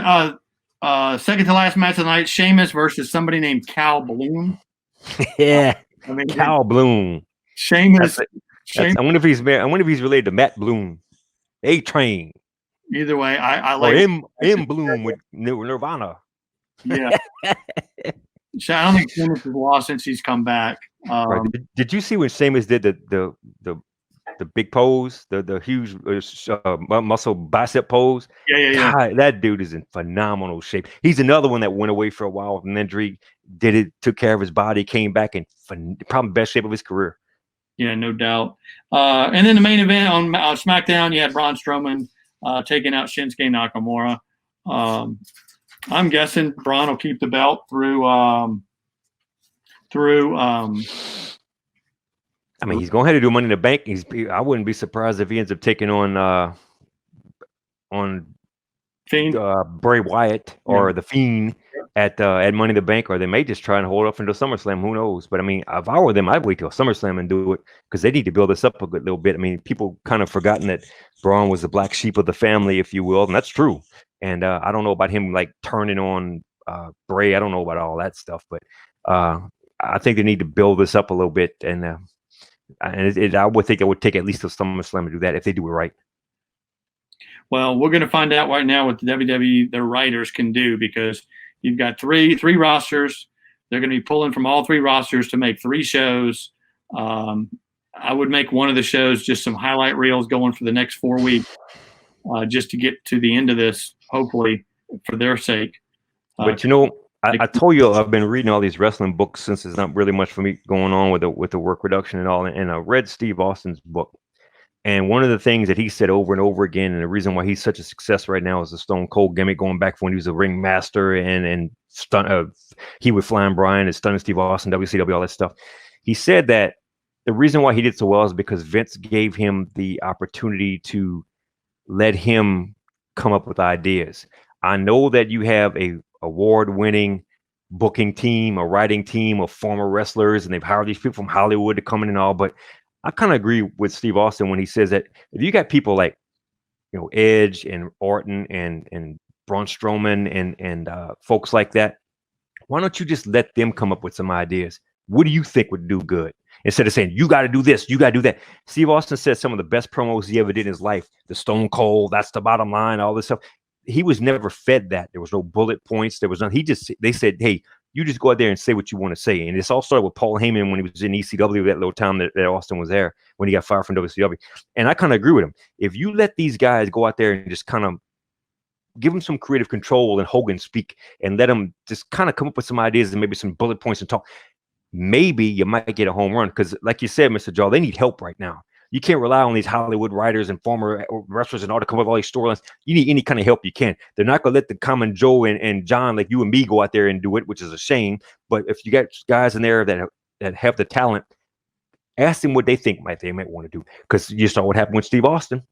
B: second to last match of the night, Sheamus versus somebody named Cal Bloom.
C: Yeah, I mean, Cal Bloom.
B: Sheamus.
C: I wonder if he's related to Matt Bloom. A-Train.
B: Either way, I like
C: M Bloom with Nirvana.
B: Yeah. So I don't think Sheamus has lost since he's come back.
C: Right. Did you see when Sheamus did the big pose, the huge muscle bicep pose?
B: Yeah.
C: God, that dude is in phenomenal shape. He's another one that went away for a while with an injury, took care of his body, came back in probably best shape of his career.
B: Yeah, no doubt. And then the main event on SmackDown, you had Braun Strowman taking out Shinsuke Nakamura. I'm guessing Braun will keep the belt through. I
C: mean, he's going to have to do Money in the Bank. I wouldn't be surprised if he ends up taking on
B: Fiend.
C: Bray Wyatt or the Fiend at Money in the Bank, or they may just try and hold up until SummerSlam. Who knows? But I mean, if I were them, I'd wait till SummerSlam and do it because they need to build this up a good little bit. I mean, people kind of forgotten that Braun was the black sheep of the family, if you will, and that's true. And I don't know about him like turning on Bray. I don't know about all that stuff, but I think they need to build this up a little bit. And I would think it would take at least a SummerSlam to do that if they do it right.
B: Well, we're going to find out right now what the WWE, their writers can do, because you've got three rosters. They're going to be pulling from all three rosters to make 3 shows. I would make one of the shows just some highlight reels going for the next 4 weeks, just to get to the end of this, hopefully, for their sake.
C: But I told you I've been reading all these wrestling books since there's not really much for me going on with the work reduction and all. And I read Steve Austin's book. And one of the things that he said over and over again, and the reason why he's such a success right now is the Stone Cold gimmick, going back when he was a ring master and he would Flying Brian and stunning Steve Austin, WCW, all that stuff. He said that the reason why he did so well is because Vince gave him the opportunity to let him come up with ideas. I know that you have a award-winning booking team, a writing team of former wrestlers, and they've hired these people from Hollywood to come in and all, but I kind of agree with Steve Austin when he says that if you got people like, Edge and Orton and Braun Strowman and folks like that, why don't you just let them come up with some ideas? What do you think would do good? Instead of saying, you got to do this, you got to do that. Steve Austin said some of the best promos he ever did in his life, the Stone Cold, that's the bottom line, all this stuff. He was never fed that. There was no bullet points. There was nothing. They said, hey, you just go out there and say what you want to say. And this all started with Paul Heyman when he was in ECW that little time that Austin was there when he got fired from WCW. And I kind of agree with him. If you let these guys go out there and just kind of give them some creative control and Hogan speak and let them just kind of come up with some ideas and maybe some bullet points and talk, maybe you might get a home run. Because like you said, Mr. Jaw, they need help right now. You can't rely on these Hollywood writers and former wrestlers and all to come up with all these storylines. You need any kind of help you can. They're not going to let the common Joe and John like you and me go out there and do it, which is a shame. But if you got guys in there that have the talent, ask them what they think they might want to do. Because you saw what happened with Steve Austin.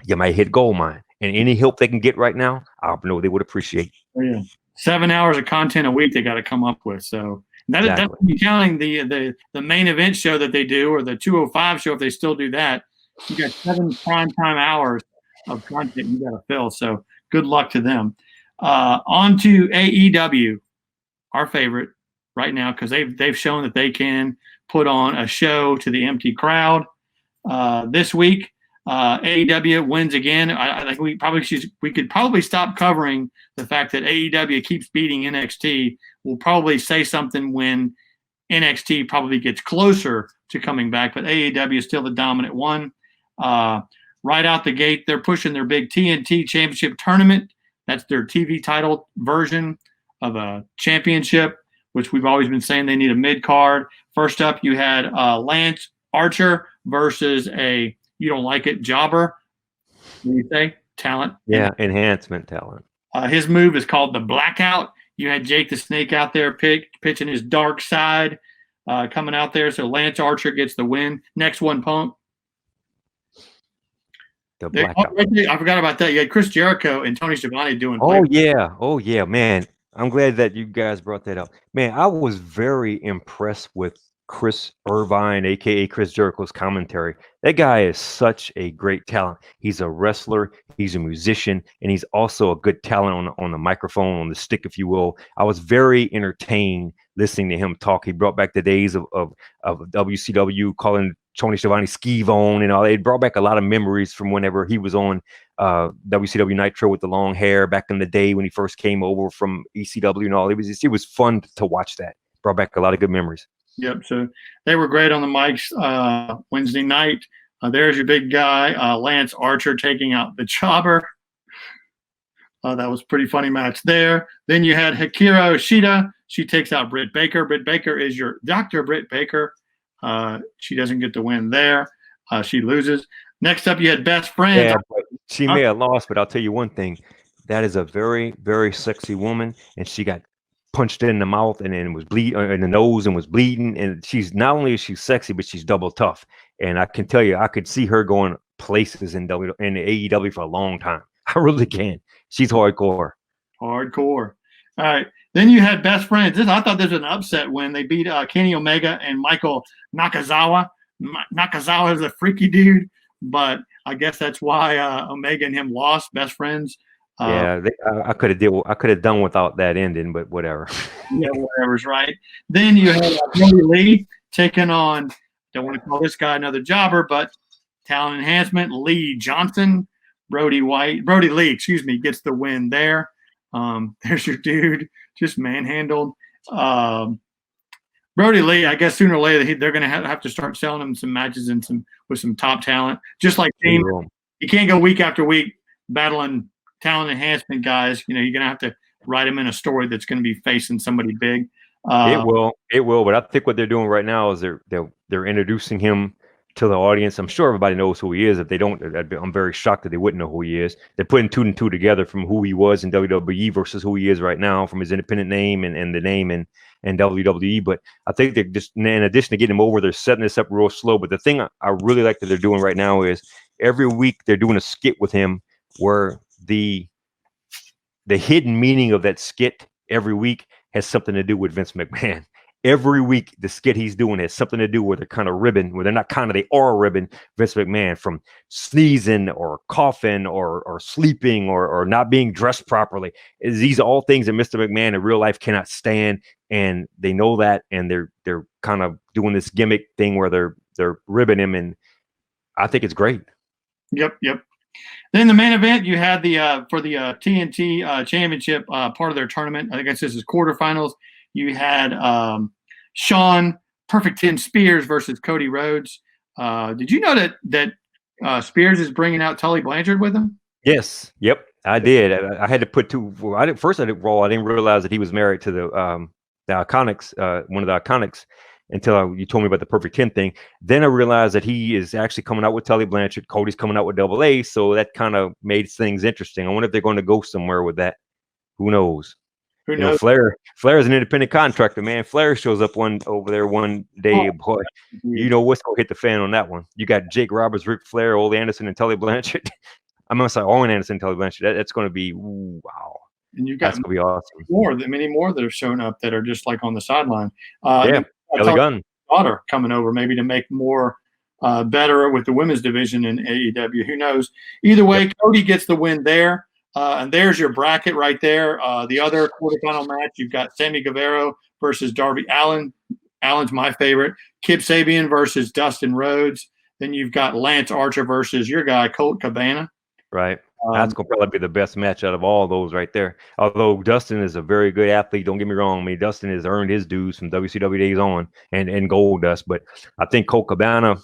C: You might hit gold mine. And any help they can get right now, I know they would appreciate.
B: Oh, yeah. 7 hours of content a week they got to come up with. So that's counting the main event show that they do, or the 205 show if they still do that. You got 7 primetime hours of content you got to fill. So good luck to them. On to AEW, our favorite right now, because they've shown that they can put on a show to the empty crowd. This week AEW wins again. I think we could probably stop covering the fact that AEW keeps beating NXT. We'll probably say something when NXT probably gets closer to coming back, but AEW is still the dominant one. Right out the gate, they're pushing their big TNT Championship tournament. That's their TV title version of a championship, which we've always been saying they need a mid-card. First up, you had Lance Archer versus a, you don't like it, jobber. What do you say? Talent.
C: Yeah, enhancement talent.
B: His move is called the Blackout. You had Jake the Snake out there pitching his dark side coming out there. So Lance Archer gets the win. Next one, Punk.
C: The Blackout.
B: I forgot about that. You had Chris Jericho and Tony Schiavone doing.
C: Oh yeah, man. I'm glad that you guys brought that up. Man, I was very impressed with Chris Irvine, aka Chris Jericho's commentary. That guy is such a great talent. He's a wrestler, he's a musician, and he's also a good talent on the microphone, on the stick, if you will. I was very entertained listening to him talk. He brought back the days of WCW, calling Tony Schiavone Skivone and all. It brought back a lot of memories from whenever he was on WCW Nitro with the long hair back in the day when he first came over from ECW and all. It was fun to watch that. Brought back a lot of good memories.
B: Yep. So they were great on the mics Wednesday night. There's your big guy, Lance Archer, taking out the Jobber. That was a pretty funny match there. Then you had Hikaru Shida. She takes out Britt Baker. Britt Baker is your Dr. Britt Baker. She doesn't get the win there. She loses. Next up, you had Best Friends.
C: Yeah, she may have lost, but I'll tell you one thing. That is a very, very sexy woman, and she got punched in the mouth and then was bleeding in the nose and was bleeding. And she's not only is she sexy, but she's double tough. And I can tell you, I could see her going places in AEW for a long time. I really can. She's hardcore.
B: Hardcore. All right. Then you had Best Friends. I thought this was an upset when they beat Kenny Omega and Michael Nakazawa. Nakazawa is a freaky dude, but I guess that's why Omega and him lost. Best Friends.
C: Yeah, I could have done without that ending, but whatever.
B: Yeah, whatever's right. Then you had Brody Lee taking on, don't want to call this guy another jobber, but talent enhancement, Lee Johnson. Brody Lee, gets the win there. There's your dude, just manhandled. Brody Lee, I guess sooner or later they're going to have to start selling him some matches with some top talent. Just like Damon, you can't go week after week battling talent enhancement guys. You're going to have to write him in a story that's going to be facing somebody big.
C: It will. But I think what they're doing right now is they're introducing him to the audience. I'm sure everybody knows who he is. If they don't, I'm very shocked that they wouldn't know who he is. They're putting two and two together from who he was in WWE versus who he is right now, from his independent name and the name in WWE. But I think they're just, in addition to getting him over, they're setting this up real slow. But the thing I really like that they're doing right now is every week they're doing a skit with him where the hidden meaning of that skit every week has something to do with Vince McMahon. Every week, the skit he's doing has something to do with they're kind of ribbing, where they're not kind of, they are ribbing Vince McMahon from sneezing or coughing or sleeping or not being dressed properly. These are all things that Mr. McMahon in real life cannot stand, and they know that, and they're kind of doing this gimmick thing where they're ribbing him, and I think it's great. Yep.
B: Then the main event, you had for the TNT Championship part of their tournament. I guess this is quarterfinals. You had Sean Perfect 10 Spears versus Cody Rhodes. Did you know that Spears is bringing out Tully Blanchard with him?
C: Yes. Yep. I did. I had to put two. I didn't realize that he was married to the Iconics, one of the Iconics, until you told me about the Perfect 10 thing. Then I realized that he is actually coming out with Tully Blanchard. Cody's coming out with Double A. So that kind of made things interesting. I wonder if they're going to go somewhere with that. Who knows?
B: Who knows?
C: Flair is an independent contractor, man. Flair shows up over there one day, boy. You know what's going to hit the fan on that one. You got Jake Roberts, Ric Flair, Ole Anderson, and Tully Blanchard. I'm going to say Owen Anderson and Tully Blanchard. That's going to be, wow.
B: And you got
C: that's going to be awesome.
B: Many more that are showing up that are just like on the sideline.
C: Kelly Gunn.
B: Daughter coming over maybe to make more better with the women's division in AEW. Who knows? Either way, Cody gets the win there. And there's your bracket right there. The other quarterfinal match, you've got Sammy Guevara versus Darby Allin. Allen's my favorite. Kip Sabian versus Dustin Rhodes. Then you've got Lance Archer versus your guy, Colt Cabana.
C: Right. That's going to probably be the best match out of all those right there. Although Dustin is a very good athlete, don't get me wrong. I mean, Dustin has earned his dues from WCW days on and Gold Dust. But I think Colt Cabana,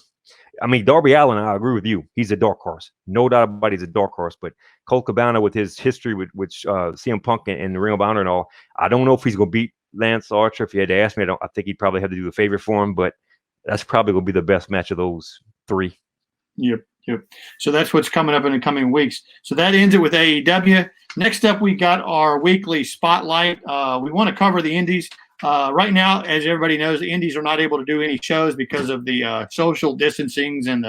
C: I mean, Darby Allin, I agree with you. He's a dark horse. No doubt about it, he's a dark horse. But Colt Cabana, with his history with CM Punk and the Ring of Honor and all, I don't know if he's going to beat Lance Archer. If you had to ask me, I think he'd probably have to do the favor for him. But that's probably going to be the best match of those three.
B: Yep. So that's what's coming up in the coming weeks. So that ends it with AEW. Next up, we got our weekly spotlight. We want to cover the indies. Right now, as everybody knows, the indies are not able to do any shows because of the social distancings and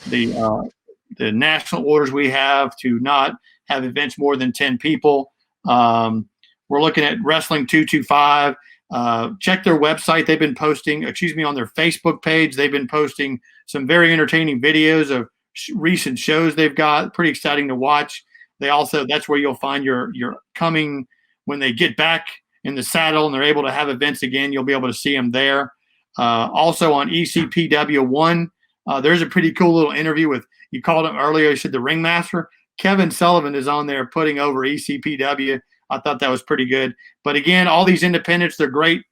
B: the national orders we have to not have events more than 10 people. We're looking at Wrestling 225. Check their website. They've been posting, on their Facebook page. They've been posting some very entertaining videos of recent shows they've got. Pretty exciting to watch. That's where you'll find your coming when they get back in the saddle and they're able to have events again. You'll be able to see them there. Also on ECPW1, there's a pretty cool little interview with, you called him earlier, you said the ringmaster. Kevin Sullivan is on there putting over ECPW. I thought that was pretty good. But again, all these independents, they're great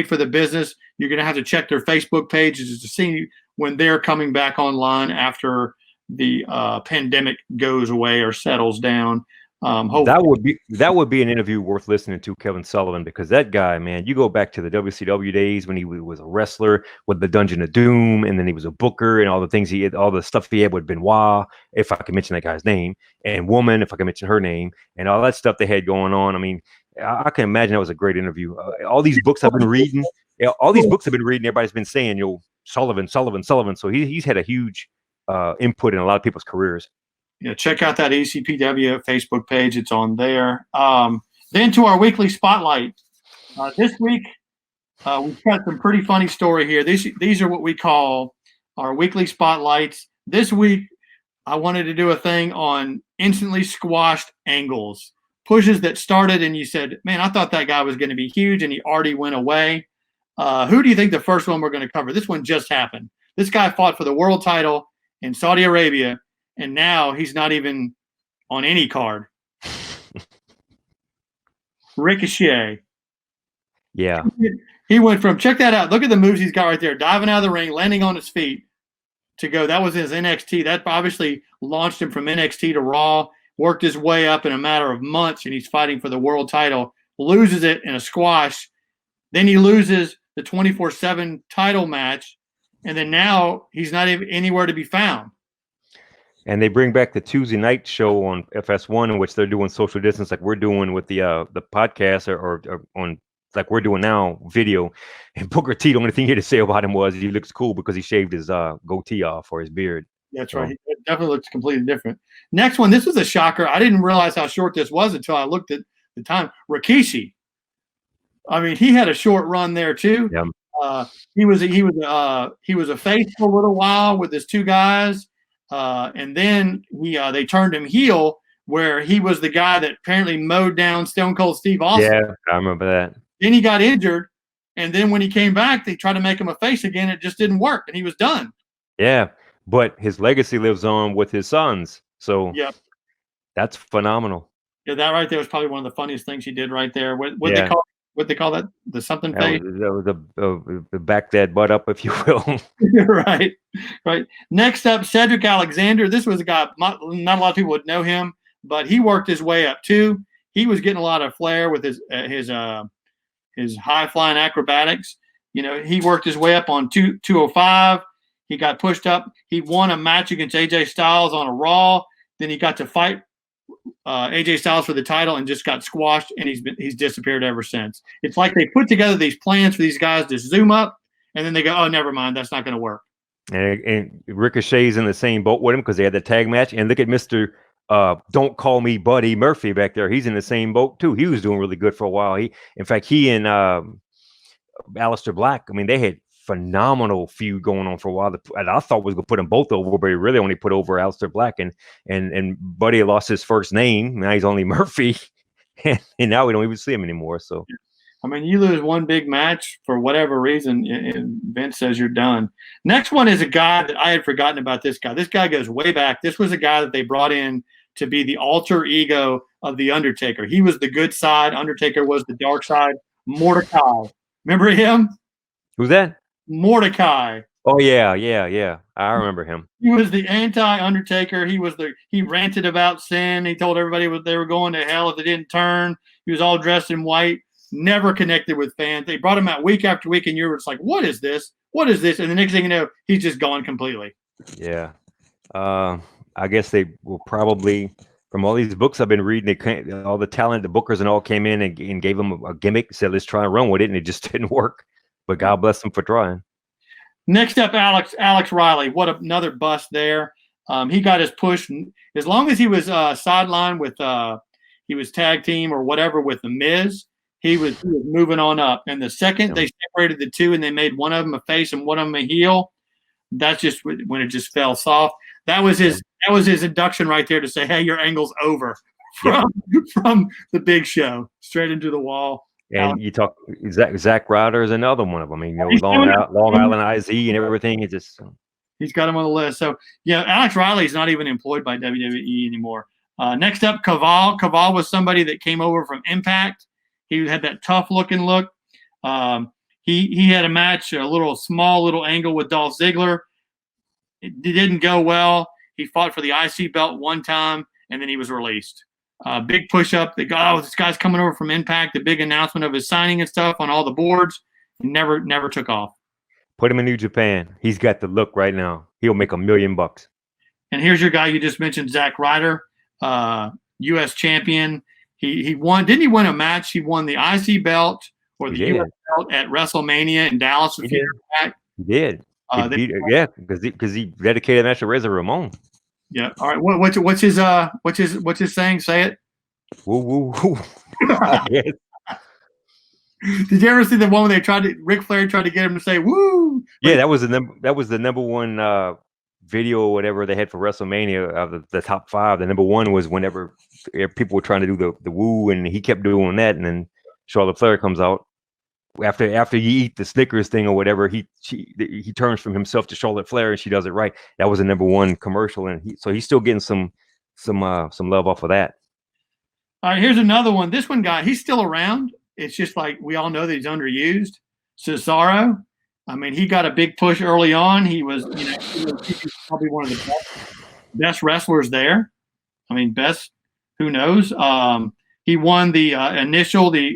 B: for the business. You're going to have to check their Facebook pages to see when they're coming back online after the pandemic goes away or settles down.
C: That would be an interview worth listening to, Kevin Sullivan, because that guy, man, you go back to the WCW days when he was a wrestler with the Dungeon of Doom, and then he was a booker, and all the things all the stuff he had with Benoit, if I can mention that guy's name, and Woman, if I can mention her name, and all that stuff they had going on. I mean, I can imagine that was a great interview. All these books I've been reading, everybody's been saying, Sullivan. So he's had a huge input in a lot of people's careers.
B: Yeah, check out that ECPW Facebook page. It's on there. Then to our weekly spotlight. This week, we've got some pretty funny story here. These are what we call our weekly spotlights. This week, I wanted to do a thing on instantly squashed angles. Pushes that started and you said, man, I thought that guy was going to be huge and he already went away. Who do you think the first one we're going to cover? This one just happened. This guy fought for the world title in Saudi Arabia, and now he's not even on any card. Ricochet.
C: Yeah.
B: He went from, check that out. Look at the moves he's got right there. Diving out of the ring, landing on his feet to go. That was his NXT. That obviously launched him from NXT to Raw, worked his way up in a matter of months, and he's fighting for the world title. Loses it in a squash. Then he loses the 24/7 title match. And then now he's not even anywhere to be found.
C: And they bring back the Tuesday night show on FS1, in which they're doing social distance, like we're doing with the podcast, or on like we're doing now, video. And Booker T, the only thing he had to say about him was he looks cool because he shaved his goatee off, or his beard.
B: That's right. It definitely looks completely different. Next one. This was a shocker. I didn't realize how short this was until I looked at the time. Rikishi. I mean, he had a short run there too.
C: Yeah.
B: He was a face for a little while with his two guys, and then they turned him heel, where he was the guy that apparently mowed down Stone Cold Steve Austin.
C: Yeah, I remember that.
B: Then he got injured, and then when he came back, they tried to make him a face again. It just didn't work, and he was done.
C: Yeah, but his legacy lives on with his sons, so
B: yeah,
C: that's phenomenal.
B: Yeah, that right there was probably one of the funniest things he did right there. What they call that? The something face?
C: That was the back that butt up, if you will.
B: Right. Next up, Cedric Alexander. This was a guy, not a lot of people would know him, but he worked his way up too. He was getting a lot of flair with his high flying acrobatics. He worked his way up on 205. He got pushed up. He won a match against AJ Styles on a Raw. Then he got to fight AJ Styles for the title and just got squashed, and he's disappeared ever since. It's like they put together these plans for these guys to zoom up, and then they go, oh, never mind, that's not going to work.
C: And Ricochet's in the same boat with him because they had the tag match. And look at Mr. Don't Call Me Buddy Murphy back there. He's in the same boat too. He was doing really good for a while. In fact, he and Aleister Black, I mean, they had phenomenal feud going on for a while. And I thought was going to put them both over, but he really only put over Aleister Black, and Buddy lost his first name. Now he's only Murphy, and now we don't even see him anymore. So
B: I mean, you lose one big match for whatever reason, and Vince says you're done. Next one is a guy that I had forgotten about. This guy. This guy goes way back. This was a guy that they brought in to be the alter ego of the Undertaker. He was the good side. Undertaker was the dark side. Mordecai. Remember him?
C: Who's that?
B: Mordecai.
C: Oh yeah. I remember him.
B: He was the anti-Undertaker. He ranted about sin. He told everybody they were going to hell if they didn't turn. He was all dressed in white. Never connected with fans. They brought him out week after week, and you were just like, "What is this? What is this?" And the next thing you know, he's just gone completely.
C: Yeah. I guess they will probably, from all these books I've been reading, all the talent, the bookers and all came in and gave him a gimmick, said, let's try and run with it, and it just didn't work. But God bless them for trying.
B: Next up, Alex Riley. What another bust there. He got his push. As long as he was sidelined with he was tag team or whatever with The Miz, he was moving on up. And the second they separated the two and they made one of them a face and one of them a heel, that's just when it just fell soft. That was his induction right there to say, hey, your angle's over from the Big Show straight into the wall.
C: And you talk Zack Ryder is another one of them. I mean, Long Island IZ and everything. It just
B: he's got him on the list. So yeah, Alex Riley's not even employed by WWE anymore. Next up, Kaval. Kaval was somebody that came over from Impact. He had that tough looking look. He had a match, a small little angle with Dolph Ziggler. It didn't go well. He fought for the IC belt one time, and then he was released. Big push up. They got, this guy's coming over from Impact. The big announcement of his signing and stuff on all the boards. Never took off.
C: Put him in New Japan. He's got the look right now. He'll make $1 million.
B: And here's your guy you just mentioned, Zack Ryder, U.S. champion. He won. Didn't he win a match? He won the IC belt or the U.S. belt at WrestleMania in Dallas a few years back.
C: He did. Because he dedicated a match to Razor Ramon.
B: Yeah. All right. What's his saying? Say it.
C: Woo woo woo.
B: Did you ever see the one where Ric Flair tried to get him to say woo?
C: Yeah, that was the number one video or whatever they had for WrestleMania of the top 5. The number one was whenever people were trying to do the woo, and he kept doing that, and then Charlotte Flair comes out. After you eat the Snickers thing or whatever, he turns from himself to Charlotte Flair and she does it right. That was the number one commercial, and he's still getting some love off of that.
B: All right, here's another one. This one guy, he's still around. It's just like we all know that he's underused. Cesaro. I mean, he got a big push early on. He was, he was probably one of the best wrestlers there. I mean, best. Who knows? He won the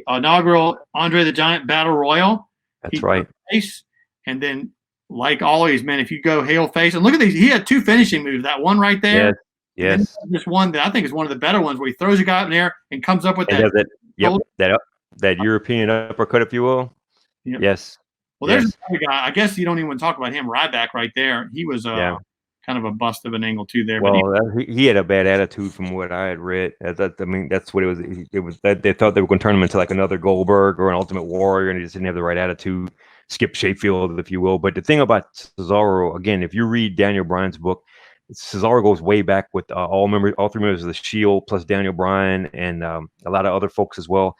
B: inaugural Andre the Giant Battle Royal.
C: That's right.
B: Face, and then, like always, man, if you go heel face, and look at these, he had 2 finishing moves. That one right there.
C: Yes.
B: This one that I think is one of the better ones where he throws a guy in there and comes up with that.
C: That European uppercut, if you will.
B: Yep.
C: Yes.
B: Well, there's another guy. I guess you don't even talk about him. Ryback right there. He was kind of a bust of an angle too there.
C: Well, he had a bad attitude from what I had read. I mean, that's what it was. It was that they thought they were going to turn him into like another Goldberg or an Ultimate Warrior, and he just didn't have the right attitude. Skip Sheffield, if you will. But the thing about Cesaro, again, if you read Daniel Bryan's book, Cesaro goes way back with all 3 members of the Shield, plus Daniel Bryan and a lot of other folks as well.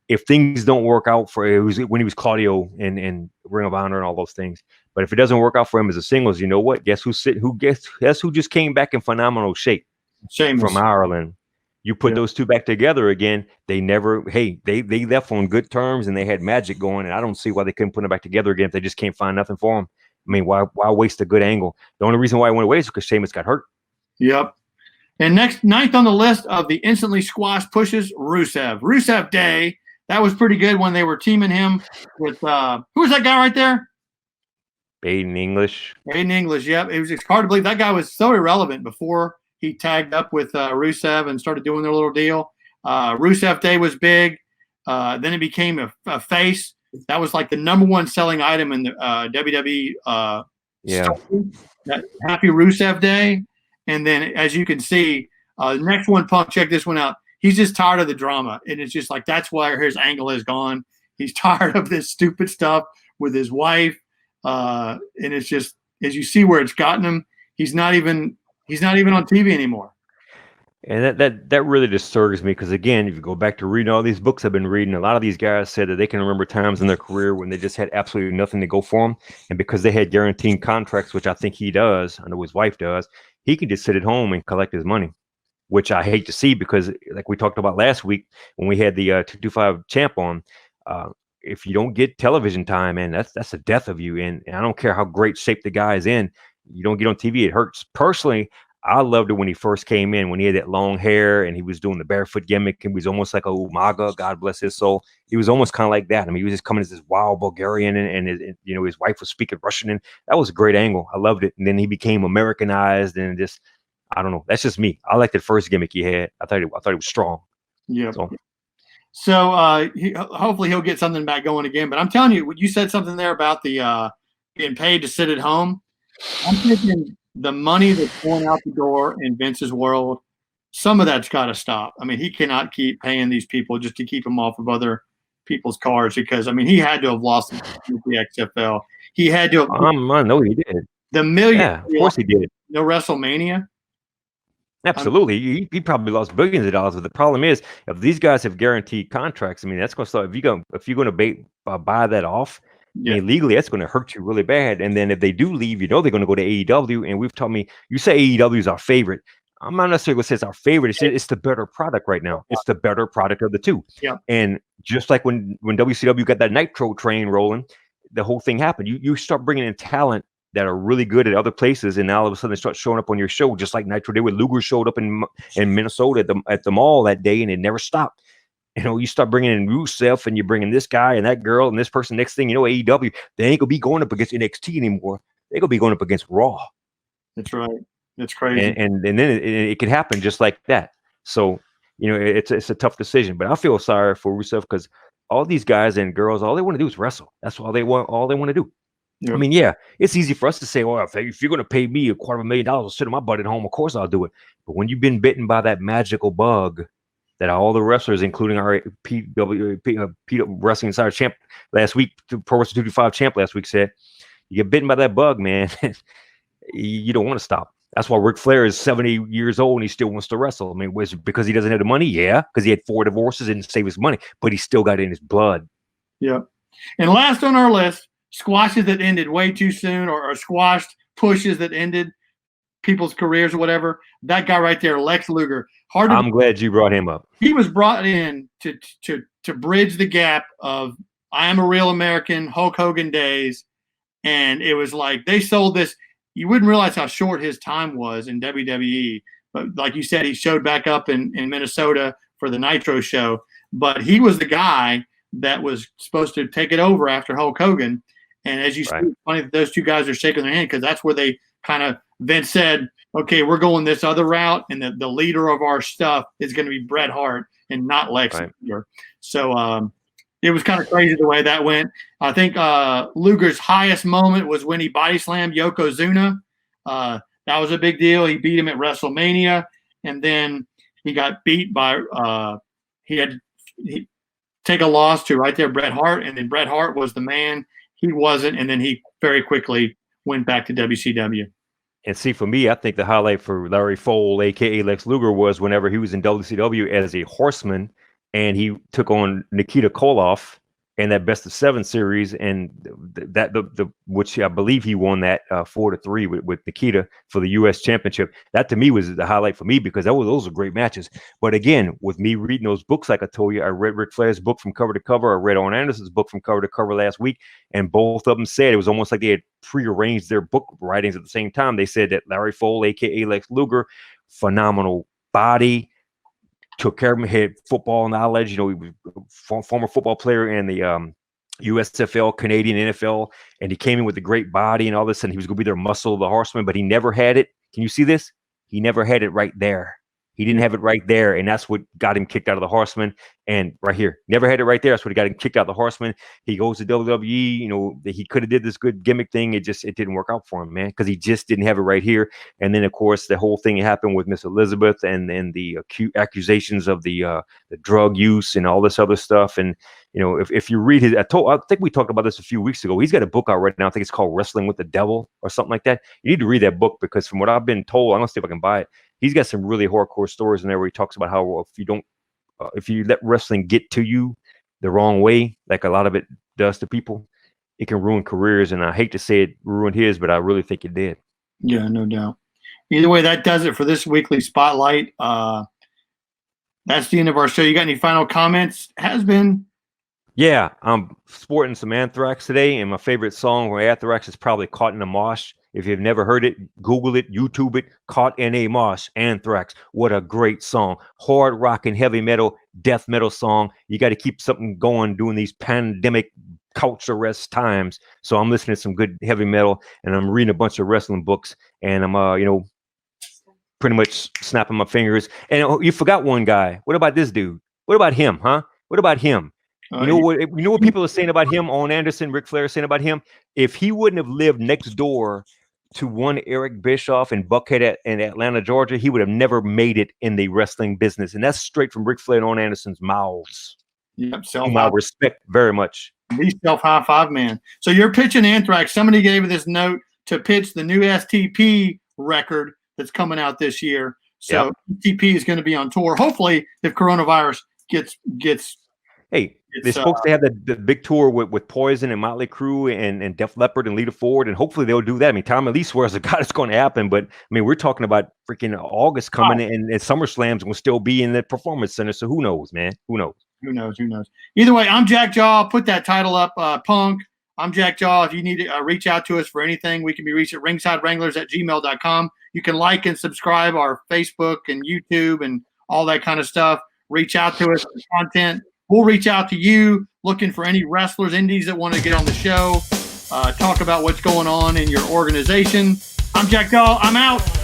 C: If things don't work out for when he was Claudio and Ring of Honor and all those things, but if it doesn't work out for him as a singles, you know what? Guess who just came back in phenomenal shape?
B: Sheamus
C: from Ireland. You put those two back together again. They left on good terms and they had magic going. And I don't see why they couldn't put them back together again if they just can't find nothing for them. I mean, why waste a good angle? The only reason why I went away is because Sheamus got hurt.
B: Yep. And ninth on the list of the instantly squashed pushes, Rusev. Rusev Day. That was pretty good when they were teaming him with who was that guy right there?
C: Aiden English.
B: Aiden English, yep. It was just hard to believe that guy was so irrelevant before he tagged up with Rusev and started doing their little deal. Rusev Day was big. Then it became a face. That was like the number one selling item in the WWE store, that Happy Rusev Day. And then, as you can see, the next one, Punk, check this one out. He's just tired of the drama. And it's just like that's why his angle is gone. He's tired of this stupid stuff with his wife. And it's just, as you see where it's gotten him, he's not even on TV anymore.
C: And that really disturbs me because, again, if you go back to reading all these books I've been reading, a lot of these guys said that they can remember times in their career when they just had absolutely nothing to go for them, and because they had guaranteed contracts, which I think he does, I know his wife does, he can just sit at home and collect his money, which I hate to see because, like we talked about last week when we had the 225 champ on, uh, if you don't get television time, man, that's the death of you. And I don't care how great shape the guy is in, you don't get on TV, it hurts. Personally, I loved it when he first came in, when he had that long hair and he was doing the barefoot gimmick. He was almost like a Umaga, God bless his soul. He was almost kind of like that. I mean, he was just coming as this wild Bulgarian, and his wife was speaking Russian, and that was a great angle. I loved it. And then he became Americanized, and just, I don't know. That's just me. I liked the first gimmick he had. I thought it was strong.
B: Yeah. So hopefully he'll get something back going again. But I'm telling you, you said something there about the being paid to sit at home. I'm thinking the money that's going out the door in Vince's world, some of that's got to stop. I mean, he cannot keep paying these people just to keep them off of other people's cards, because, I mean, he had to have lost the XFL. He had to have.
C: I know he did.
B: The million.
C: Yeah, of course he did.
B: No WrestleMania.
C: Absolutely. He probably lost billions of dollars. But the problem is, if these guys have guaranteed contracts, I mean, that's going to start. If you're going to buy that off, I mean, legally, that's going to hurt you really bad. And then if they do leave, they're going to go to AEW. And we've told me, you say AEW is our favorite. I'm not necessarily going to say it's our favorite. It's the better product right now. It's the better product of the two.
B: Yeah.
C: And just like when WCW got that Nitro train rolling, the whole thing happened. You start bringing in talent that are really good at other places, and now all of a sudden they start showing up on your show, just like Nitro did with Luger showed up in Minnesota at the mall that day, and it never stopped. You start bringing in Rusev, and you're bringing this guy and that girl and this person. Next thing you know, AEW, they ain't gonna be going up against NXT anymore. They're gonna be going up against Raw.
B: That's right. That's crazy.
C: And then it could happen just like that. So it's a tough decision, but I feel sorry for Rusev because all these guys and girls, all they want to do is wrestle. That's all they want. All they want to do. Yep. I mean, yeah, it's easy for us to say, well, if you're going to pay me $250,000, I'll sit on my butt at home. Of course I'll do it. But when you've been bitten by that magical bug that all the wrestlers, including our Wrestling Insider champ last week, Pro Wrestling 225 champ last week said, you get bitten by that bug, man, you don't want to stop. That's why Ric Flair is 70 years old and he still wants to wrestle. I mean, was it because he doesn't have the money? Yeah, because he had 4 divorces and save his money, but he still got it in his blood.
B: Yeah. And last on our list, squashes that ended way too soon, or squashed pushes that ended people's careers or whatever. That guy right there, Lex Luger.
C: I'm glad you brought him up.
B: He was brought in to bridge the gap of I Am a Real American, Hulk Hogan days. And it was like they sold this. You wouldn't realize how short his time was in WWE. But like you said, he showed back up in Minnesota for the Nitro show. But he was the guy that was supposed to take it over after Hulk Hogan. And as you see, it's funny that those two guys are shaking their hand, because that's where they kind of Vince said, okay, we're going this other route, and the leader of our stuff is going to be Bret Hart and not Lex Luger. So it was kind of crazy the way that went. I think Luger's highest moment was when he body slammed Yokozuna. That was a big deal. He beat him at WrestleMania, and then he got beat by he had to take a loss to right there Bret Hart, and then Bret Hart was the man. He wasn't, and then he very quickly went back to WCW.
C: And see, for me, I think the highlight for Larry Fole, a.k.a. Lex Luger, was whenever he was in WCW as a horseman, and he took on Nikita Koloff in that best of 7 series, and which I believe he won that 4-3 with Nikita for the U.S. Championship. That to me was the highlight for me, because those were great matches. But again, with me reading those books, like I told you, I read Ric Flair's book from cover to cover. I read Arn Anderson's book from cover to cover last week, and both of them said it was almost like they had prearranged their book writings at the same time. They said that Larry Fole, a.k.a. Lex Luger, phenomenal body, took care of him, had football knowledge. He was a former football player in the USFL, Canadian NFL, and he came in with a great body and all this, and he was going to be their muscle, the horseman, but he never had it. Can you see this? He never had it right there. He didn't have it right there, and that's what got him kicked out of the Horseman. And right here, never had it right there. That's what he got him kicked out of the Horseman. He goes to WWE. He could have did this good gimmick thing. It didn't work out for him, man, because he just didn't have it right here. And then, of course, the whole thing happened with Miss Elizabeth, and the acute accusations of the drug use and all this other stuff. And if you read his, I think we talked about this a few weeks ago. He's got a book out right now. I think it's called Wrestling with the Devil or something like that. You need to read that book, because from what I've been told, I'm gonna see if I can buy it. he's got some really hardcore stories in there where he talks about how if you let wrestling get to you the wrong way, like a lot of it does to people, it can ruin careers. And I hate to say it ruined his, but I really think it did.
B: Yeah, no doubt. Either way, that does it for this weekly spotlight. That's the end of our show. You got any final comments? Has-Bin.
C: Yeah, I'm sporting some Anthrax today, and my favorite song from Anthrax is probably Caught in a Mosh. If you've never heard it, Google it, YouTube it, Caught in a Mosh, Anthrax. What a great song. Hard rock and heavy metal, death metal song. You got to keep something going during these pandemic couch arrest times. So I'm listening to some good heavy metal, and I'm reading a bunch of wrestling books, and I'm, pretty much snapping my fingers. And you forgot one guy. What about this dude? What about him, huh? What about him? You know what people are saying about him? Owen Anderson, Ric Flair saying about him? If he wouldn't have lived next door to one Eric Bischoff in Buckhead in Atlanta, Georgia, he would have never made it in the wrestling business. And that's straight from Ric Flair and Owen Anderson's mouths.
B: Yep,
C: I respect very much.
B: The self-high five man. So you're pitching Anthrax. Somebody gave this note to pitch the new STP record that's coming out this year. So STP is going to be on tour. Hopefully, if coronavirus gets
C: hey, they're supposed to have the big tour with Poison and Motley Crue and Def Leppard and Lita Ford, and hopefully they'll do that. I mean, Tom at least swears to God it's going to happen, but I mean, we're talking about freaking August coming, and SummerSlam's will still be in the Performance Center. So who knows, man? Who knows?
B: Who knows? Either way, I'm Jack Jaw. Put that title up, Punk. I'm Jack Jaw. If you need to reach out to us for anything, we can be reached at ringsidewranglers@gmail.com. You can like and subscribe our Facebook and YouTube and all that kind of stuff. Reach out to us for content. We'll reach out to you looking for any wrestlers, indies that want to get on the show, talk about what's going on in your organization. I'm Jack Dahl. I'm out.